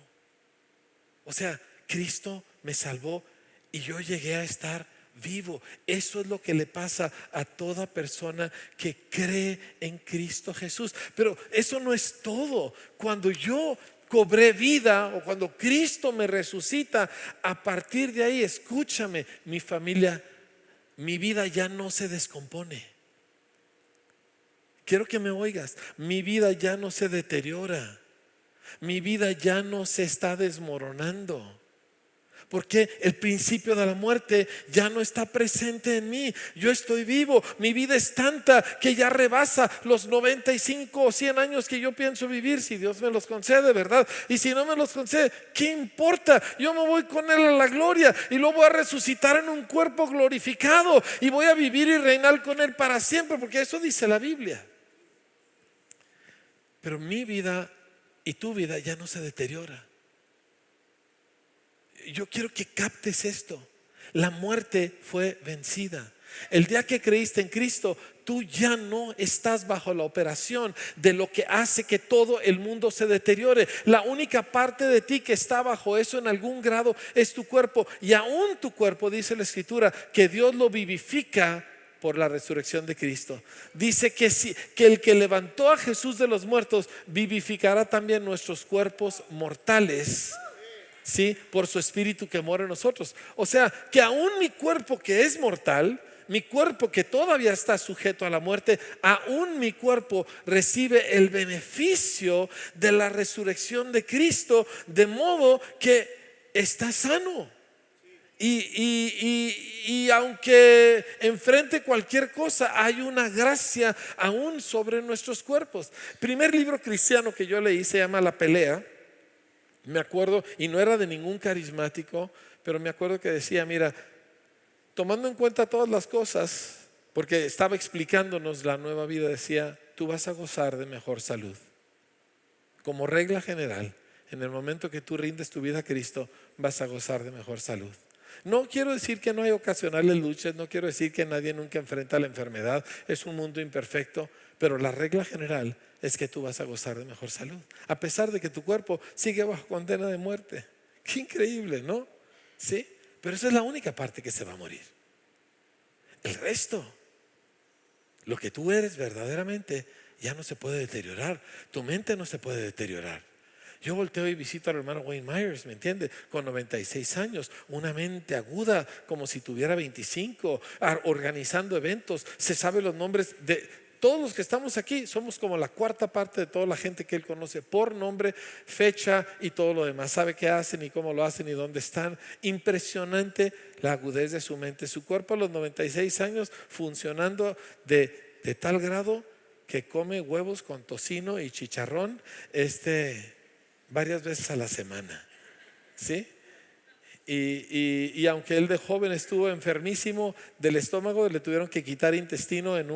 O sea, Cristo me salvó y yo llegué a estar vivo. Eso es lo que le pasa a toda persona que cree en Cristo Jesús. Pero eso no es todo. Cuando yo cobré vida o cuando Cristo me resucita, a partir de ahí, escúchame, mi familia, mi vida ya no se descompone. Quiero que me oigas, mi vida ya no se deteriora. Mi vida ya no se está desmoronando. Porque el principio de la muerte ya no está presente en mí. Yo estoy vivo. Mi vida es tanta que ya rebasa los 95 o 100 años que yo pienso vivir, si Dios me los concede, ¿verdad? Y si no me los concede, ¿qué importa? Yo me voy con Él a la gloria y luego voy a resucitar en un cuerpo glorificado y voy a vivir y reinar con Él para siempre, porque eso dice la Biblia. Pero mi vida y tu vida ya no se deteriora. Yo quiero que captes esto. La muerte fue vencida. El día que creíste en Cristo, tú ya no estás bajo la operación de lo que hace que todo el mundo se deteriore. La única parte de ti que está bajo eso en algún grado es tu cuerpo. Y aún tu cuerpo, dice la Escritura, que Dios lo vivifica por la resurrección de Cristo. Dice que el que levantó a Jesús de los muertos vivificará también nuestros cuerpos mortales, ¿sí? Por su espíritu que mora en nosotros. O sea, que aún mi cuerpo que es mortal, mi cuerpo que todavía está sujeto a la muerte, aún mi cuerpo recibe el beneficio de la resurrección de Cristo, de modo que está sano. Y aunque enfrente cualquier cosa, hay una gracia aún sobre nuestros cuerpos. Primer libro cristiano que yo leí se llama La Pelea. Me acuerdo, y no era de ningún carismático, pero me acuerdo que decía, mira, tomando en cuenta todas las cosas, porque estaba explicándonos la nueva vida, decía, tú vas a gozar de mejor salud. Como regla general, en el momento que tú rindes tu vida a Cristo, vas a gozar de mejor salud. No quiero decir que no hay ocasionales luchas, no quiero decir que nadie nunca enfrenta la enfermedad, es un mundo imperfecto, pero la regla general es que tú vas a gozar de mejor salud, a pesar de que tu cuerpo sigue bajo condena de muerte. Qué increíble, ¿no? Sí, pero esa es la única parte que se va a morir. El resto, lo que tú eres verdaderamente, ya no se puede deteriorar. Tu mente no se puede deteriorar. Yo volteo y visito al hermano Wayne Myers, ¿me entiende? Con 96 años, una mente aguda como si tuviera 25, organizando eventos. Se sabe los nombres de todos los que estamos aquí. Somos como la cuarta parte de toda la gente que él conoce por nombre, fecha y todo lo demás. Sabe qué hacen y cómo lo hacen y dónde están. Impresionante la agudez de su mente. Su cuerpo a los 96 años funcionando de tal grado que come huevos con tocino y chicharrón varias veces a la semana, ¿sí? Y aunque él de joven estuvo enfermísimo del estómago, le tuvieron que quitar intestino en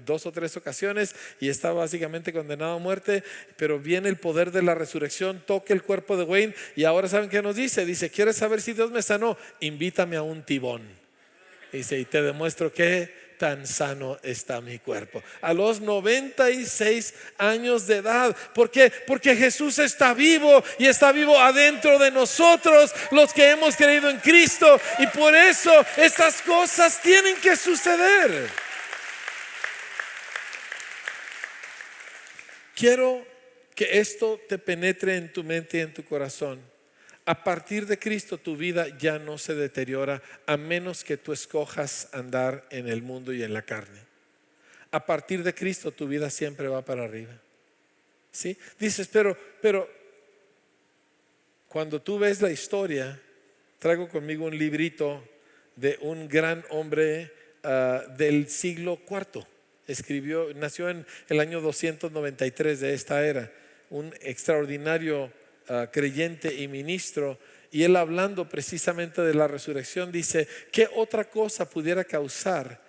2 o 3 ocasiones y estaba básicamente condenado a muerte. Pero viene el poder de la resurrección, toca el cuerpo de Wayne y ahora ¿saben qué nos dice? Dice, ¿quieres saber si Dios me sanó? Invítame a un tibón. Dice, y te demuestro que tan sano está mi cuerpo. A los 96 años de edad. ¿Por qué? Porque Jesús está vivo y está vivo adentro de nosotros, los que hemos creído en Cristo. Y por eso estas cosas tienen que suceder. Quiero que esto te penetre en tu mente y en tu corazón. A partir de Cristo tu vida ya no se deteriora, a menos que tú escojas andar en el mundo y en la carne. A partir de Cristo tu vida siempre va para arriba. ¿Sí? Dices, pero cuando tú ves la historia, traigo conmigo un librito de un gran hombre del siglo IV. Nació en el año 293 de esta era, un extraordinario creyente y ministro, y él, hablando precisamente de la resurrección, dice: ¿qué otra cosa pudiera causar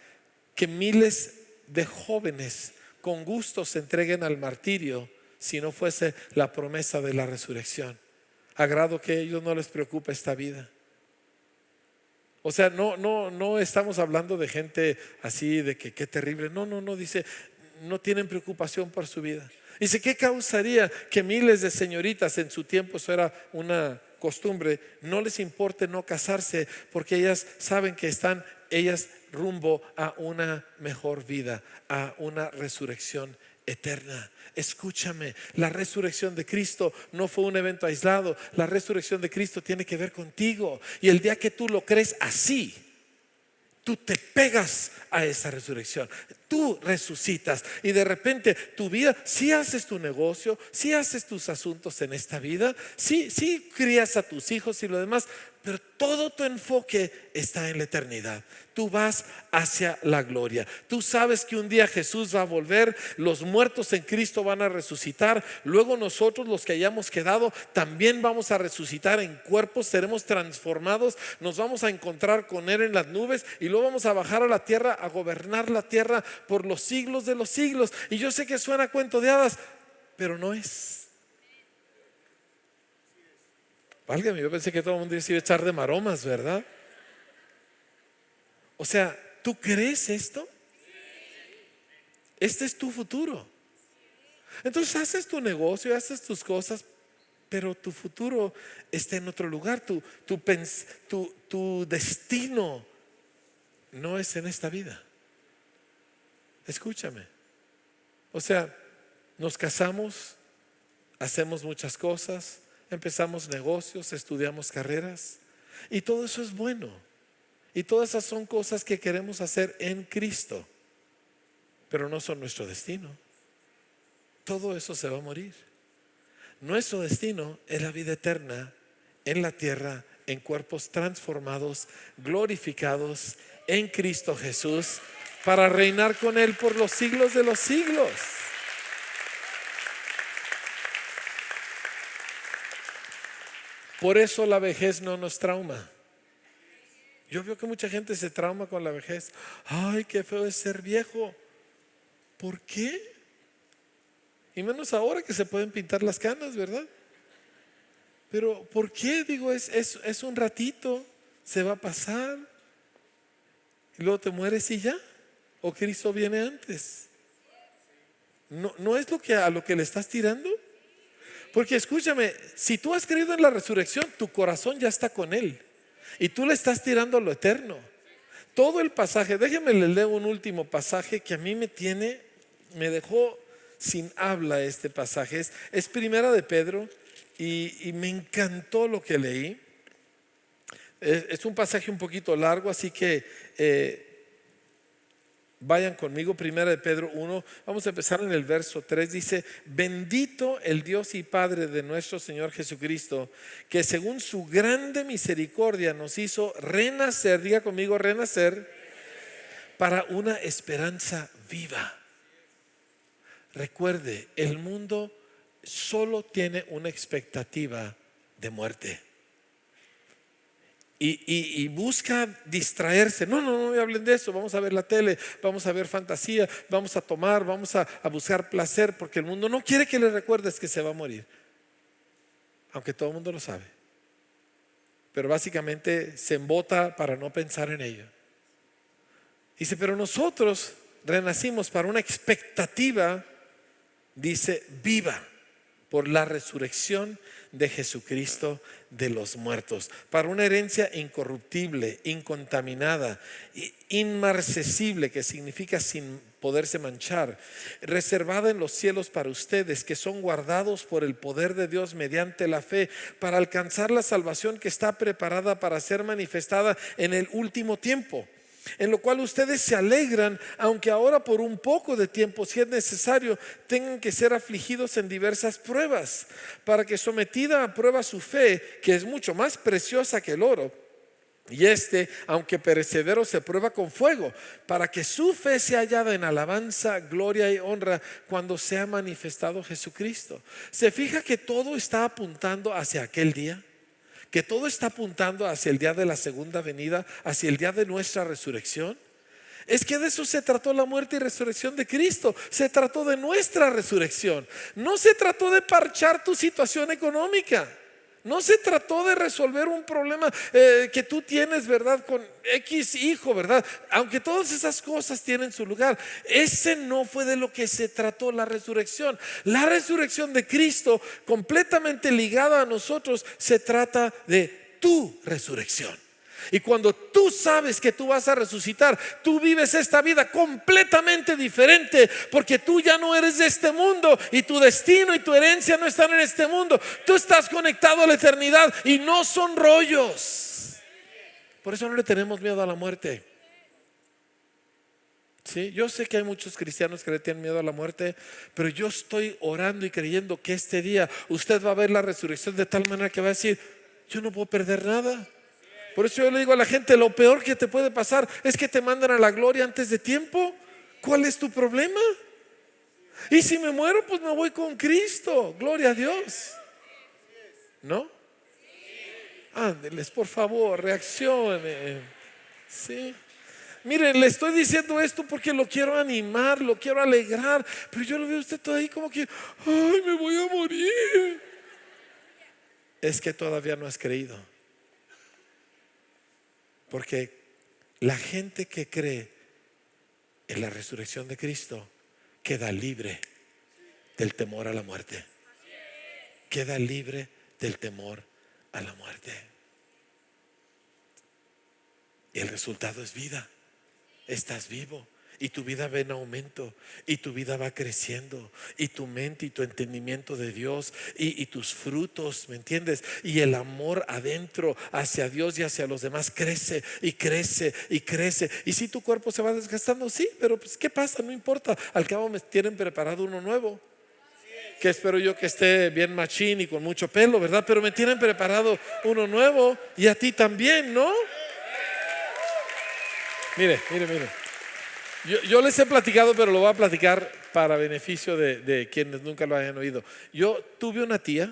que miles de jóvenes con gusto se entreguen al martirio si no fuese la promesa de la resurrección? A grado que a ellos no les preocupa esta vida. O sea, no estamos hablando de gente así de que qué terrible. No, dice, no tienen preocupación por su vida. Dice, ¿qué causaría que miles de señoritas, en su tiempo eso era una costumbre, no les importe no casarse, porque ellas saben que están ellas rumbo a una mejor vida, a una resurrección eterna? Escúchame, la resurrección de Cristo no fue un evento aislado. La resurrección de Cristo tiene que ver contigo, y el día que tú lo crees así, tú te pegas a esa resurrección. Tú resucitas y de repente tu vida, si haces tu negocio, si haces tus asuntos en esta vida, si crías a tus hijos y lo demás, pero todo tu enfoque está en la eternidad. Tú vas hacia la gloria. Tú sabes que un día Jesús va a volver, los muertos en Cristo van a resucitar, luego nosotros, los que hayamos quedado, también vamos a resucitar en cuerpos, seremos transformados, nos vamos a encontrar con Él en las nubes y luego vamos a bajar a la tierra, a gobernar la tierra por los siglos de los siglos. Y yo sé que suena cuento de hadas, pero no es. Válgame, yo pensé que todo el mundo se iba a echar de maromas, ¿verdad? O sea, ¿tú crees esto? Este es tu futuro. Entonces haces tu negocio, haces tus cosas, pero tu futuro está en otro lugar. Tu destino no es en esta vida. Escúchame. O sea, nos casamos, hacemos muchas cosas, empezamos negocios, estudiamos carreras, y todo eso es bueno. Y todas esas son cosas que queremos hacer en Cristo, pero no son nuestro destino. Todo eso se va a morir. Nuestro destino es la vida eterna en la tierra, en cuerpos transformados, glorificados en Cristo Jesús, para reinar con Él por los siglos de los siglos. Por eso la vejez no nos trauma. Yo veo que mucha gente se trauma con la vejez. Ay, qué feo es ser viejo. ¿Por qué? Y menos ahora que se pueden pintar las canas, ¿verdad? Pero ¿por qué? Digo, es un ratito, se va a pasar y luego te mueres y ya. ¿O Cristo viene antes? No es a lo que le estás tirando. Porque escúchame, si tú has creído en la resurrección, tu corazón ya está con Él y tú le estás tirando a lo eterno. Todo el pasaje, déjenme les leo un último pasaje que a mí me dejó sin habla. Este pasaje es Primera de Pedro, y me encantó lo que leí. Es un pasaje un poquito largo, así que vayan conmigo. Primera de Pedro 1, vamos a empezar en el verso 3. Dice: bendito el Dios y Padre de nuestro Señor Jesucristo, que según su grande misericordia nos hizo renacer, diga conmigo, renacer, para una esperanza viva. Recuerde, el mundo solo tiene una expectativa de muerte. Y busca distraerse. No me hablen de eso. Vamos a ver la tele, vamos a ver fantasía, vamos a tomar, vamos a buscar placer, porque el mundo no quiere que le recuerdes que se va a morir, aunque todo el mundo lo sabe. Pero básicamente se embota para no pensar en ello. Dice, pero nosotros renacimos para una expectativa, dice, viva por la resurrección de Jesucristo de los muertos, para una herencia incorruptible, incontaminada, inmarcesible, que significa sin poderse manchar, reservada en los cielos para ustedes, que son guardados por el poder de Dios mediante la fe, para alcanzar la salvación que está preparada para ser manifestada en el último tiempo. En lo cual ustedes se alegran, aunque ahora por un poco de tiempo, si es necesario, tengan que ser afligidos en diversas pruebas, para que sometida a prueba su fe, que es mucho más preciosa que el oro, y aunque perecedero, se prueba con fuego, para que su fe sea hallada en alabanza, gloria y honra cuando sea manifestado Jesucristo. ¿Se fija que todo está apuntando hacia aquel día? Que todo está apuntando hacia el día de la segunda venida, hacia el día de nuestra resurrección. Es que de eso se trató la muerte y resurrección de Cristo. Se trató de nuestra resurrección. No se trató de parchar tu situación económica. No se trató de resolver un problema que tú tienes, ¿verdad? Con X hijo, ¿verdad? Aunque todas esas cosas tienen su lugar. Ese no fue de lo que se trató la resurrección. La resurrección de Cristo, completamente ligada a nosotros, se trata de tu resurrección. Y cuando tú sabes que tú vas a resucitar, tú vives esta vida completamente diferente, porque tú ya no eres de este mundo y tu destino y tu herencia no están en este mundo. Tú estás conectado a la eternidad y no son rollos. Por eso no le tenemos miedo a la muerte. Sí, yo sé que hay muchos cristianos que le tienen miedo a la muerte, pero yo estoy orando y creyendo que este día usted va a ver la resurrección de tal manera que va a decir: yo no puedo perder nada. Por eso yo le digo a la gente, lo peor que te puede pasar es que te mandan a la gloria antes de tiempo. ¿Cuál es tu problema? Y si me muero, pues me voy con Cristo. Gloria a Dios. ¿No? Ándeles, por favor, reaccionen. Sí. Miren, le estoy diciendo esto porque lo quiero animar, lo quiero alegrar, pero yo lo veo a usted todo ahí como que, ay, me voy a morir. Es que todavía no has creído. Porque la gente que cree en la resurrección de Cristo queda libre del temor a la muerte. Queda libre del temor a la muerte. Y el resultado es vida. Estás vivo. Y tu vida va en aumento, y tu vida va creciendo, y tu mente y tu entendimiento de Dios y tus frutos, ¿me entiendes? Y el amor adentro hacia Dios y hacia los demás crece y crece y crece. Y si tu cuerpo se va desgastando, sí, pero pues ¿qué pasa? No importa, al cabo me tienen preparado uno nuevo, que espero yo que esté bien machín y con mucho pelo, ¿verdad? Pero me tienen preparado uno nuevo, y a ti también, ¿no? Mire. Yo les he platicado, pero lo voy a platicar para beneficio de quienes nunca lo hayan oído. Yo tuve una tía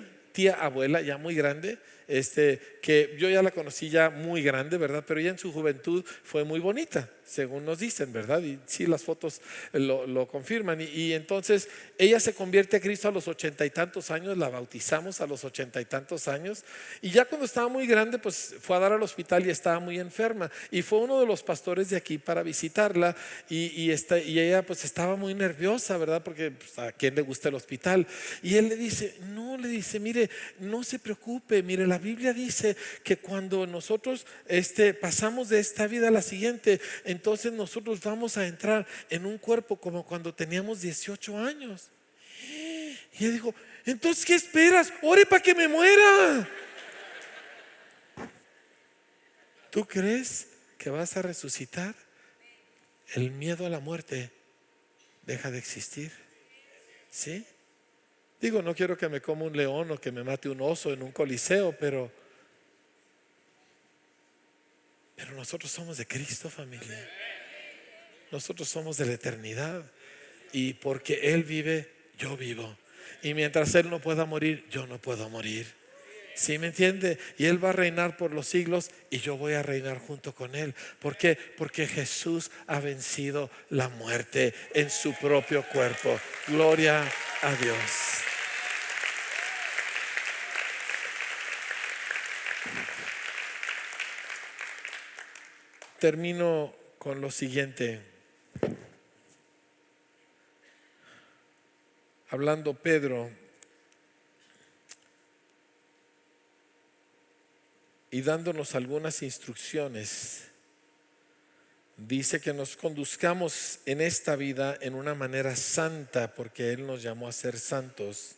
abuela ya muy grande, que yo ya la conocí ya muy grande, ¿verdad? Pero ella en su juventud fue muy bonita, según nos dicen, ¿verdad? Y sí, las fotos lo confirman. Y entonces ella se convierte a Cristo a los 80 y tantos años, la bautizamos a los 80 y tantos años, y ya cuando estaba muy grande, pues fue a dar al hospital y estaba muy enferma, y fue uno de los pastores de aquí para visitarla, y ella pues estaba muy nerviosa, ¿verdad? Porque pues, a quién le gusta el hospital. Y él le dice, mire, no se preocupe, mire, la Biblia dice que cuando nosotros pasamos de esta vida a la siguiente, entonces nosotros vamos a entrar en un cuerpo como cuando teníamos 18 años. Y él dijo, entonces ¿qué esperas? Ore para que me muera. ¿Tú crees que vas a resucitar? El miedo a la muerte deja de existir. ¿Sí? Digo, no quiero que me coma un león o que me mate un oso en un coliseo, pero nosotros somos de Cristo, familia. Nosotros somos de la eternidad. Y porque Él vive, yo vivo. Y mientras Él no pueda morir, yo no puedo morir. ¿Sí me entiende? Y Él va a reinar por los siglos y yo voy a reinar junto con Él. ¿Por qué? Porque Jesús ha vencido la muerte en su propio cuerpo. Gloria a Dios. Termino con lo siguiente. Hablando Pedro y dándonos algunas instrucciones, dice que nos conduzcamos en esta vida en una manera santa, porque Él nos llamó a ser santos.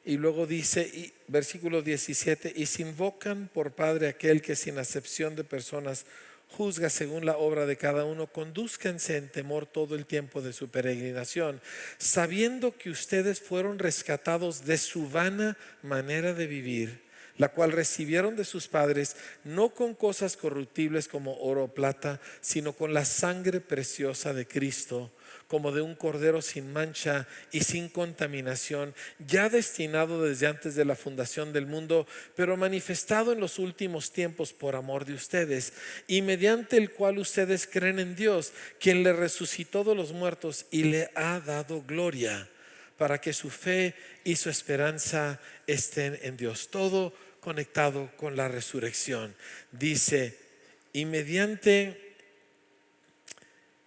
Y luego dice, versículo 17, y se invocan por Padre aquel que sin acepción de personas juzga según la obra de cada uno. Condúzcanse en temor todo el tiempo de su peregrinación, sabiendo que ustedes fueron rescatados de su vana manera de vivir, la cual recibieron de sus padres, no con cosas corruptibles como oro o plata, sino con la sangre preciosa de Cristo, como de un cordero sin mancha y sin contaminación, ya destinado desde antes de la fundación del mundo, pero manifestado en los últimos tiempos por amor de ustedes, y mediante el cual ustedes creen en Dios, quien le resucitó de los muertos y le ha dado gloria, para que su fe y su esperanza estén en Dios. Todo conectado con la resurrección. Dice, y mediante,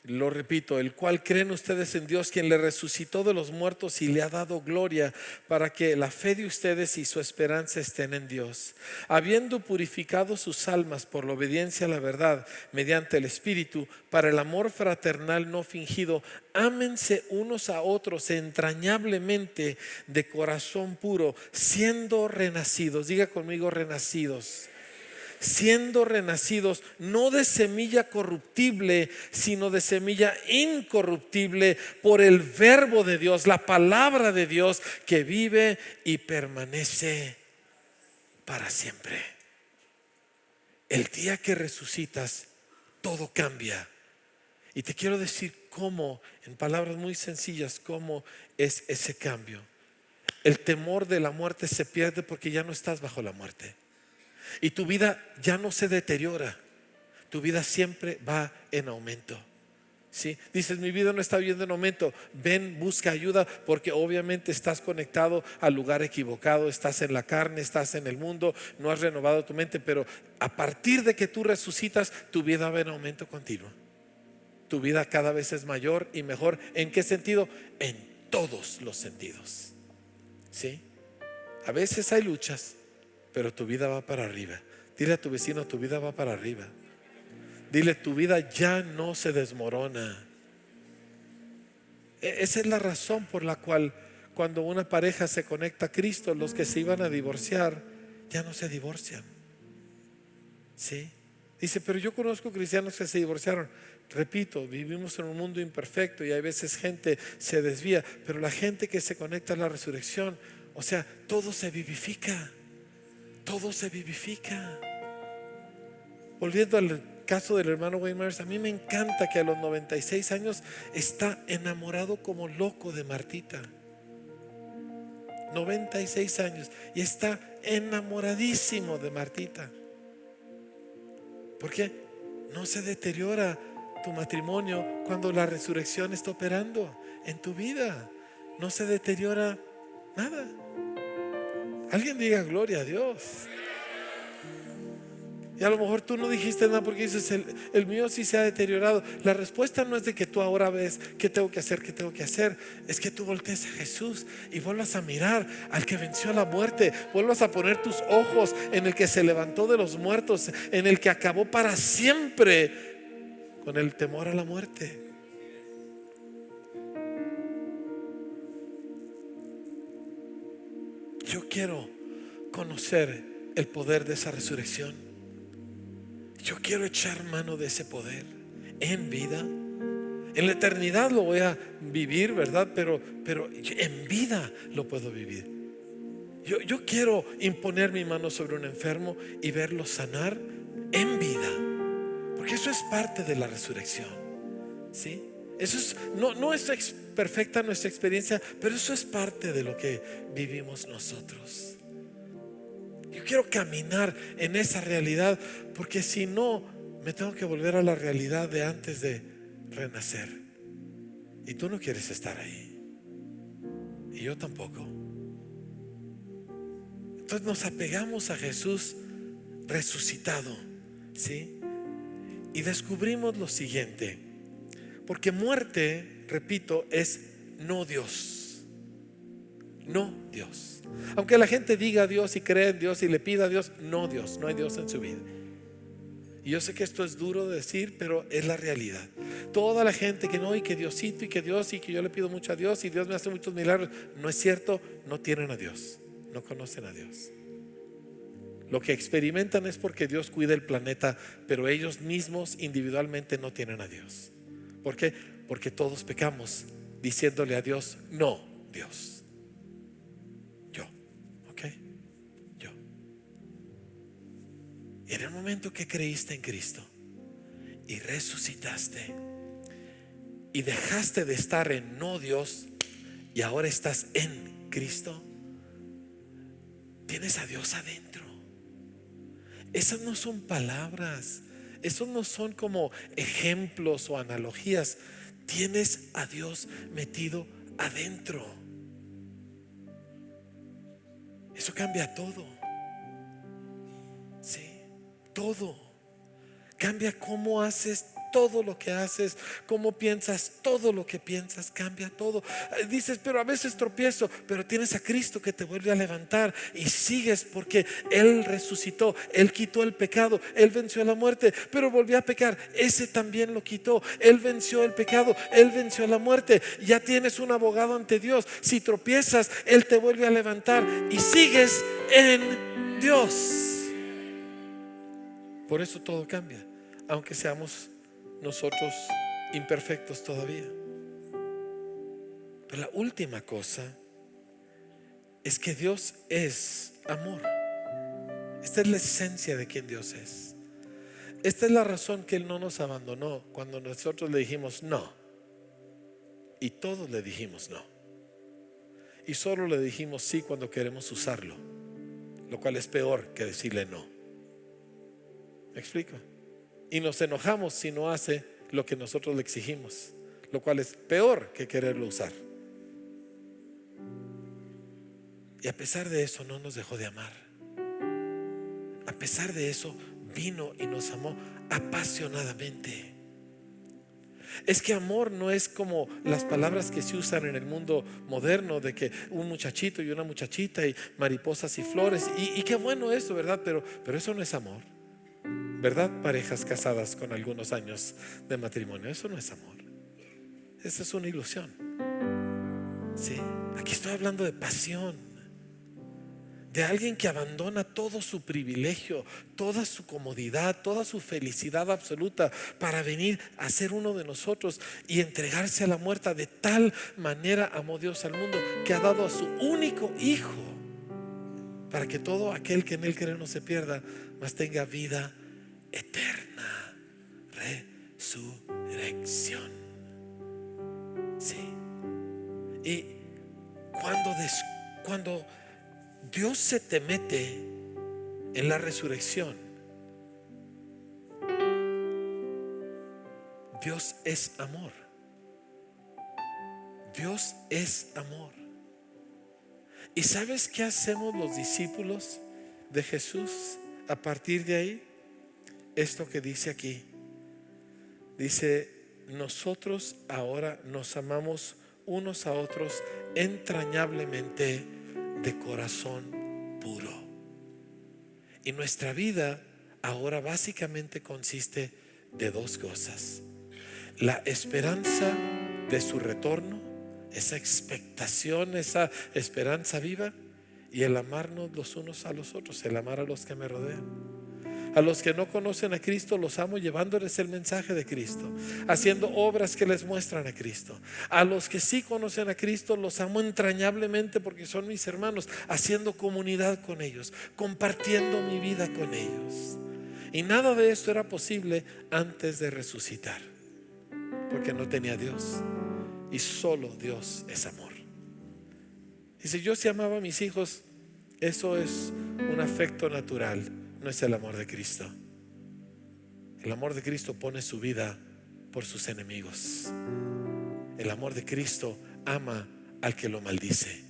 lo repito, el cual creen ustedes en Dios, quien le resucitó de los muertos y le ha dado gloria, para que la fe de ustedes y su esperanza estén en Dios. Habiendo purificado sus almas por la obediencia a la verdad mediante el Espíritu, para el amor fraternal no fingido, ámense unos a otros entrañablemente de corazón puro, siendo renacidos. Diga conmigo, renacidos. Siendo renacidos no de semilla corruptible, sino de semilla incorruptible, por el verbo de Dios, la palabra de Dios, que vive y permanece para siempre. El día que resucitas, todo cambia. Y te quiero decir cómo, en palabras muy sencillas, cómo es ese cambio. El temor de la muerte se pierde porque ya no estás bajo la muerte. Y tu vida ya no se deteriora. Tu vida siempre va en aumento. ¿Sí? Dices, mi vida no está yendo en aumento. Ven, busca ayuda, porque obviamente estás conectado al lugar equivocado. Estás en la carne, estás en el mundo, no has renovado tu mente. Pero a partir de que tú resucitas, tu vida va en aumento continuo. Tu vida cada vez es mayor y mejor. ¿En qué sentido? En todos los sentidos. ¿Sí? A veces hay luchas, pero tu vida va para arriba. Dile a tu vecino, tu vida va para arriba. Dile, tu vida ya no se desmorona. Esa es la razón por la cual cuando una pareja se conecta a Cristo, los que se iban a divorciar ya no se divorcian. ¿Sí? Dice, pero yo conozco cristianos que se divorciaron. Repito, vivimos en un mundo imperfecto y hay veces gente se desvía, pero la gente que se conecta a la resurrección, o sea, todo se vivifica. Todo se vivifica. Volviendo al caso del hermano Wayne Myers, a mí me encanta que a los 96 años está enamorado como loco de Martita. 96 años y está enamoradísimo de Martita. ¿Por qué? No se deteriora tu matrimonio cuando la resurrección está operando en tu vida. No se deteriora nada. Alguien diga gloria a Dios. Y a lo mejor tú no dijiste nada porque dices, el mío sí se ha deteriorado. La respuesta no es de que tú ahora ves qué tengo que hacer, qué tengo que hacer. Es que tú voltees a Jesús y vuelvas a mirar al que venció la muerte. Vuelvas a poner tus ojos en el que se levantó de los muertos, en el que acabó para siempre con el temor a la muerte. Yo quiero conocer el poder de esa resurrección. Yo quiero echar mano de ese poder en vida. En la eternidad lo voy a vivir, ¿verdad? Pero en vida lo puedo vivir. Yo quiero imponer mi mano sobre un enfermo y verlo sanar en vida, porque eso es parte de la resurrección. ¿Sí? Eso es, no es perfecta nuestra experiencia, pero eso es parte de lo que vivimos nosotros. Yo quiero caminar en esa realidad, porque si no, me tengo que volver a la realidad de antes de renacer. Y tú no quieres estar ahí, y yo tampoco. Entonces nos apegamos a Jesús resucitado, ¿sí? y descubrimos lo siguiente: porque muerte, repito, es no Dios. No Dios. Aunque la gente diga a Dios y cree en Dios y le pida a Dios, no Dios, no hay Dios en su vida. Y yo sé que esto es duro de decir, pero es la realidad. Toda la gente que no, y que Diosito, y que Dios, y que yo le pido mucho a Dios, y Dios me hace muchos milagros, no es cierto. No tienen a Dios, no conocen a Dios. Lo que experimentan es porque Dios cuida el planeta, pero ellos mismos individualmente no tienen a Dios. ¿Por qué? Porque todos pecamos diciéndole a Dios, no, Dios. Yo, ¿ok? Yo. En el momento que creíste en Cristo y resucitaste y dejaste de estar en no Dios y ahora estás en Cristo, tienes a Dios adentro. Esas no son palabras, esos no son como ejemplos o analogías. Tienes a Dios metido adentro. Eso cambia todo. Sí, todo. Cambia cómo haces todo lo que haces, cómo piensas todo lo que piensas, cambia todo. Dices, pero a veces tropiezo, pero tienes a Cristo que te vuelve a levantar y sigues porque Él resucitó, Él quitó el pecado, Él venció la muerte, pero volvió a pecar, ese también lo quitó. Él venció el pecado, Él venció la muerte. Ya tienes un abogado ante Dios. Si tropiezas, Él te vuelve a levantar y sigues en Dios. Por eso todo cambia, aunque seamos nosotros imperfectos todavía. Pero la última cosa es que Dios es amor. Esta es la esencia de quien Dios es. Esta es la razón que Él no nos abandonó cuando nosotros le dijimos no. Y todos le dijimos no. Y solo le dijimos sí cuando queremos usarlo, lo cual es peor que decirle no. ¿Me explico? Y nos enojamos si no hace lo que nosotros le exigimos, lo cual es peor que quererlo usar. Y a pesar de eso no nos dejó de amar. A pesar de eso vino y nos amó apasionadamente. Es que amor no es como las palabras que se usan en el mundo moderno, de que un muchachito y una muchachita y mariposas y flores, y qué bueno eso, ¿verdad? Pero eso no es amor, ¿verdad? Parejas casadas con algunos años de matrimonio, eso no es amor. Esa es una ilusión. Sí, aquí estoy hablando de pasión, de alguien que abandona todo su privilegio, toda su comodidad, toda su felicidad absoluta para venir a ser uno de nosotros y entregarse a la muerte. De tal manera amó Dios al mundo que ha dado a su único Hijo, para que todo aquel que en Él cree no se pierda, mas tenga vida eterna. Resurrección. Sí. Y cuando Dios se te mete en la resurrección, Dios es amor. Dios es amor. ¿Y sabes qué hacemos los discípulos de Jesús a partir de ahí? Esto que dice aquí. Dice, nosotros ahora nos amamos unos a otros entrañablemente de corazón puro. Y nuestra vida ahora básicamente consiste de dos cosas: la esperanza de su retorno, esa expectación, esa esperanza viva, y el amarnos los unos a los otros, el amar a los que me rodean. A los que no conocen a Cristo los amo llevándoles el mensaje de Cristo, haciendo obras que les muestran a Cristo. A los que sí conocen a Cristo los amo entrañablemente porque son mis hermanos, haciendo comunidad con ellos, compartiendo mi vida con ellos. Y nada de esto era posible antes de resucitar, porque no tenía a Dios, y solo Dios es amor. Y si yo sí amaba a mis hijos, eso es un afecto natural, no es el amor de Cristo. El amor de Cristo pone su vida por sus enemigos. El amor de Cristo ama al que lo maldice.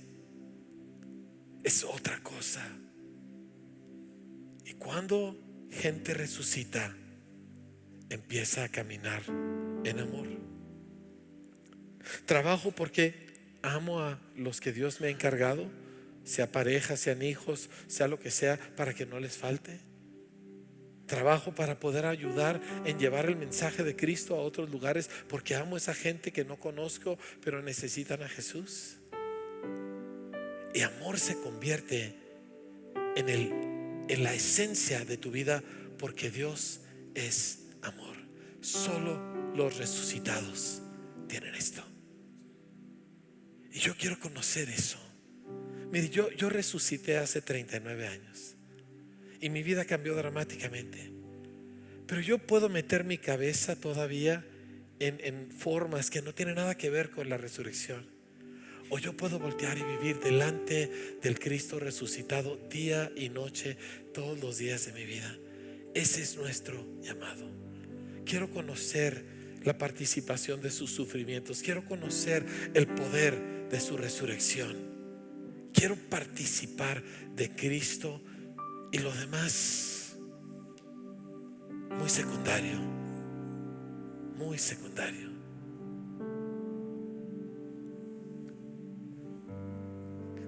Es otra cosa. Y cuando gente resucita, empieza a caminar en amor. Trabajo porque amo a los que Dios me ha encargado, sea pareja, sean hijos, sea lo que sea, para que no les falte. Trabajo para poder ayudar en llevar el mensaje de Cristo a otros lugares, porque amo a esa gente que no conozco, pero necesitan a Jesús. Y amor se convierte en la esencia de tu vida, porque Dios es amor. Solo los resucitados tienen esto. Y yo quiero conocer eso. Mire, yo resucité hace 39 años y mi vida cambió dramáticamente. Pero yo puedo meter mi cabeza todavía en formas que no tienen nada que ver con la resurrección. O yo puedo voltear y vivir delante del Cristo resucitado día y noche, todos los días de mi vida. Ese es nuestro llamado. Quiero conocer la participación de sus sufrimientos. Quiero conocer el poder de su resurrección. Quiero participar de Cristo, y lo demás muy secundario, muy secundario.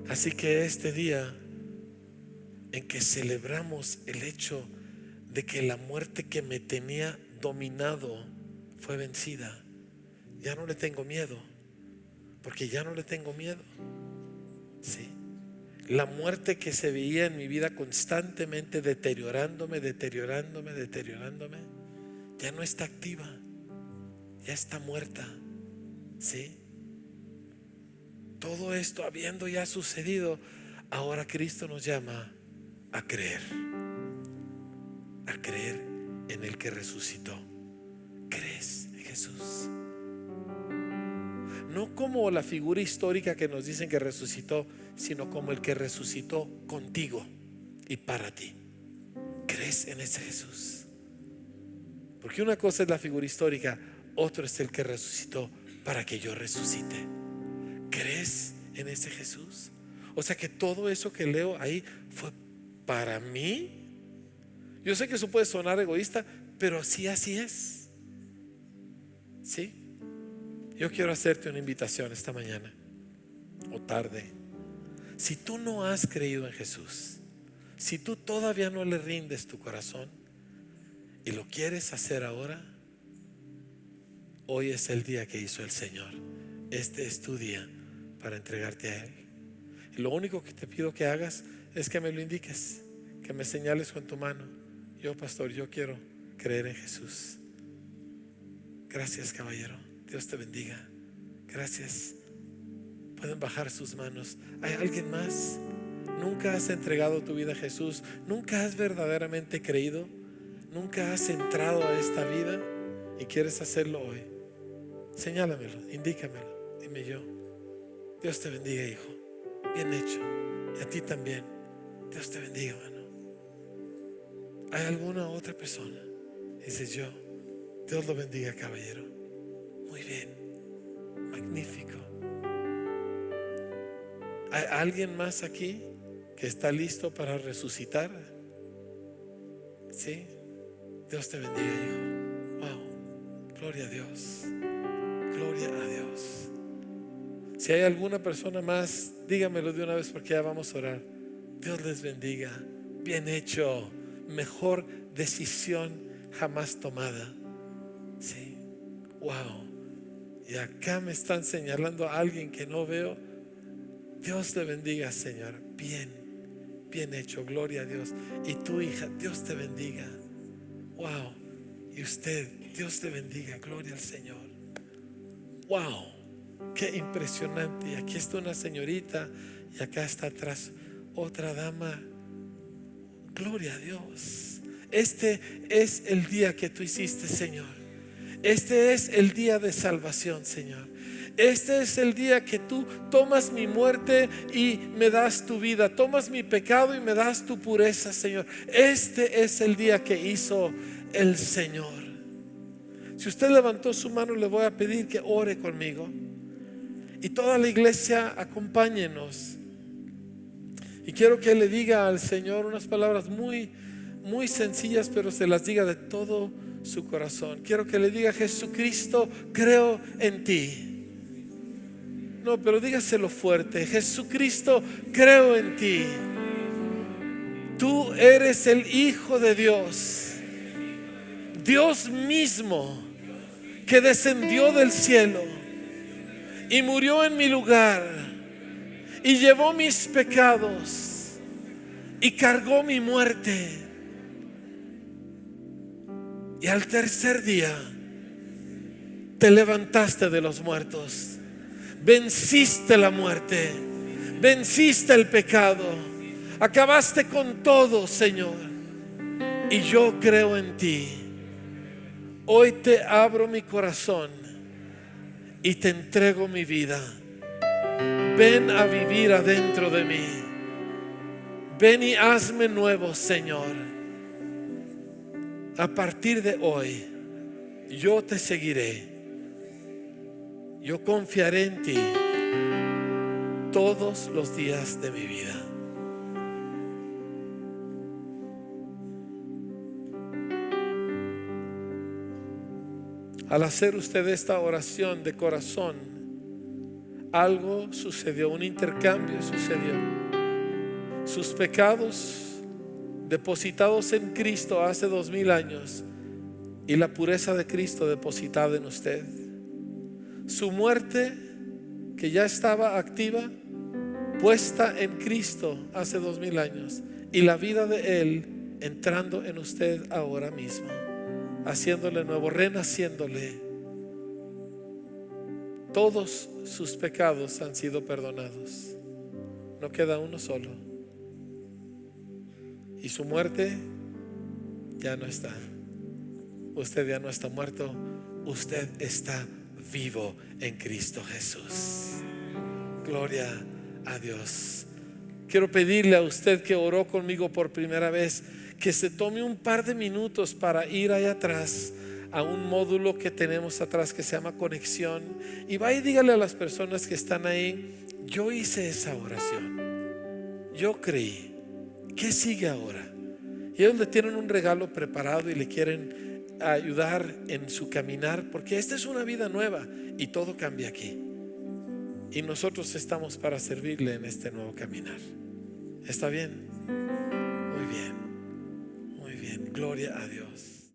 Así que este día en que celebramos el hecho de que la muerte que me tenía dominado fue vencida, ya no le tengo miedo, porque ya no le tengo miedo. Sí. La muerte que se veía en mi vida constantemente deteriorándome, ya no está activa, ya está muerta. ¿Sí? Todo esto habiendo ya sucedido, ahora Cristo nos llama a creer en el que resucitó. ¿Crees en Jesús? No como la figura histórica que nos dicen que resucitó, sino como el que resucitó contigo y para ti. ¿Crees en ese Jesús? Porque una cosa es la figura histórica, otro es el que resucitó para que yo resucite. ¿Crees en ese Jesús? O sea que todo eso que leo ahí fue para mí. Yo sé que eso puede sonar egoísta, pero sí, así es. ¿Sí? Yo quiero hacerte una invitación esta mañana o tarde. Si tú no has creído en Jesús, si tú todavía no le rindes tu corazón y lo quieres hacer ahora, hoy es el día que hizo el Señor. Este es tu día para entregarte a Él. Y lo único que te pido que hagas es que me lo indiques, que me señales con tu mano. Yo, pastor, yo quiero creer en Jesús. Gracias, caballero. Dios te bendiga. Gracias. Pueden bajar sus manos. ¿Hay alguien más? ¿Nunca has entregado tu vida a Jesús? ¿Nunca has verdaderamente creído? ¿Nunca has entrado a esta vida y quieres hacerlo hoy? Señálamelo, indícamelo. Dime yo. Dios te bendiga, hijo. Bien hecho. Y a ti también. Dios te bendiga, hermano. ¿Hay alguna otra persona? Dices yo. Dios lo bendiga, caballero. Muy bien. Magnífico. ¿Hay alguien más aquí que está listo para resucitar? Sí. Dios te bendiga, hijo. Wow. Gloria a Dios. Gloria a Dios. Si hay alguna persona más, dígamelo de una vez, porque ya vamos a orar. Dios les bendiga. Bien hecho. Mejor decisión jamás tomada. Sí. Wow. Y acá me están señalando a alguien que no veo. Dios te bendiga, Señor. Bien hecho. Gloria a Dios. Y tu hija, Dios te bendiga. Wow. Y usted, Dios te bendiga. Gloria al Señor. Wow. Qué impresionante. Y aquí está una señorita y acá está atrás otra dama. Gloria a Dios. Este es el día que tú hiciste, Señor. Este es el día de salvación, Señor. Este es el día que tú tomas mi muerte y me das tu vida. Tomas mi pecado y me das tu pureza, Señor. Este es el día que hizo el Señor. Si usted levantó su mano, le voy a pedir que ore conmigo. Y toda la iglesia, acompáñenos. Y quiero que le diga al Señor unas palabras muy, muy sencillas, pero se las diga de todo su corazón. Quiero que le diga: Jesucristo, creo en ti. No, pero dígaselo fuerte: Jesucristo, creo en ti. Tú eres el Hijo de Dios, Dios mismo, que descendió del cielo y murió en mi lugar y llevó mis pecados y cargó mi muerte. Y al tercer día te levantaste de los muertos, venciste la muerte, venciste el pecado, acabaste con todo, Señor. Y yo creo en ti. Hoy te abro mi corazón y te entrego mi vida. Ven a vivir adentro de mí. Ven y hazme nuevo, Señor. A partir de hoy, yo te seguiré. Yo confiaré en ti todos los días de mi vida. Al hacer usted esta oración de corazón, algo sucedió, un intercambio sucedió. Sus pecados depositados en Cristo hace 2000 años y la pureza de Cristo depositada en usted. Su muerte, que ya estaba activa, puesta en Cristo hace 2000 años, y la vida de Él entrando en usted ahora mismo, haciéndole nuevo, renaciéndole. Todos sus pecados han sido perdonados. No queda uno solo. Y su muerte ya no está. Usted ya no está muerto. Usted está vivo en Cristo Jesús. Gloria a Dios. Quiero pedirle a usted que oró conmigo por primera vez, que se tome un par de minutos para ir allá atrás a un módulo que tenemos atrás que se llama Conexión, y vaya y dígale a las personas que están ahí: yo hice esa oración, yo creí. ¿Qué sigue ahora? Y ellos le tienen un regalo preparado y le quieren ayudar en su caminar, porque esta es una vida nueva y todo cambia aquí, y nosotros estamos para servirle en este nuevo caminar. ¿Está bien? Muy bien, muy bien. Gloria a Dios.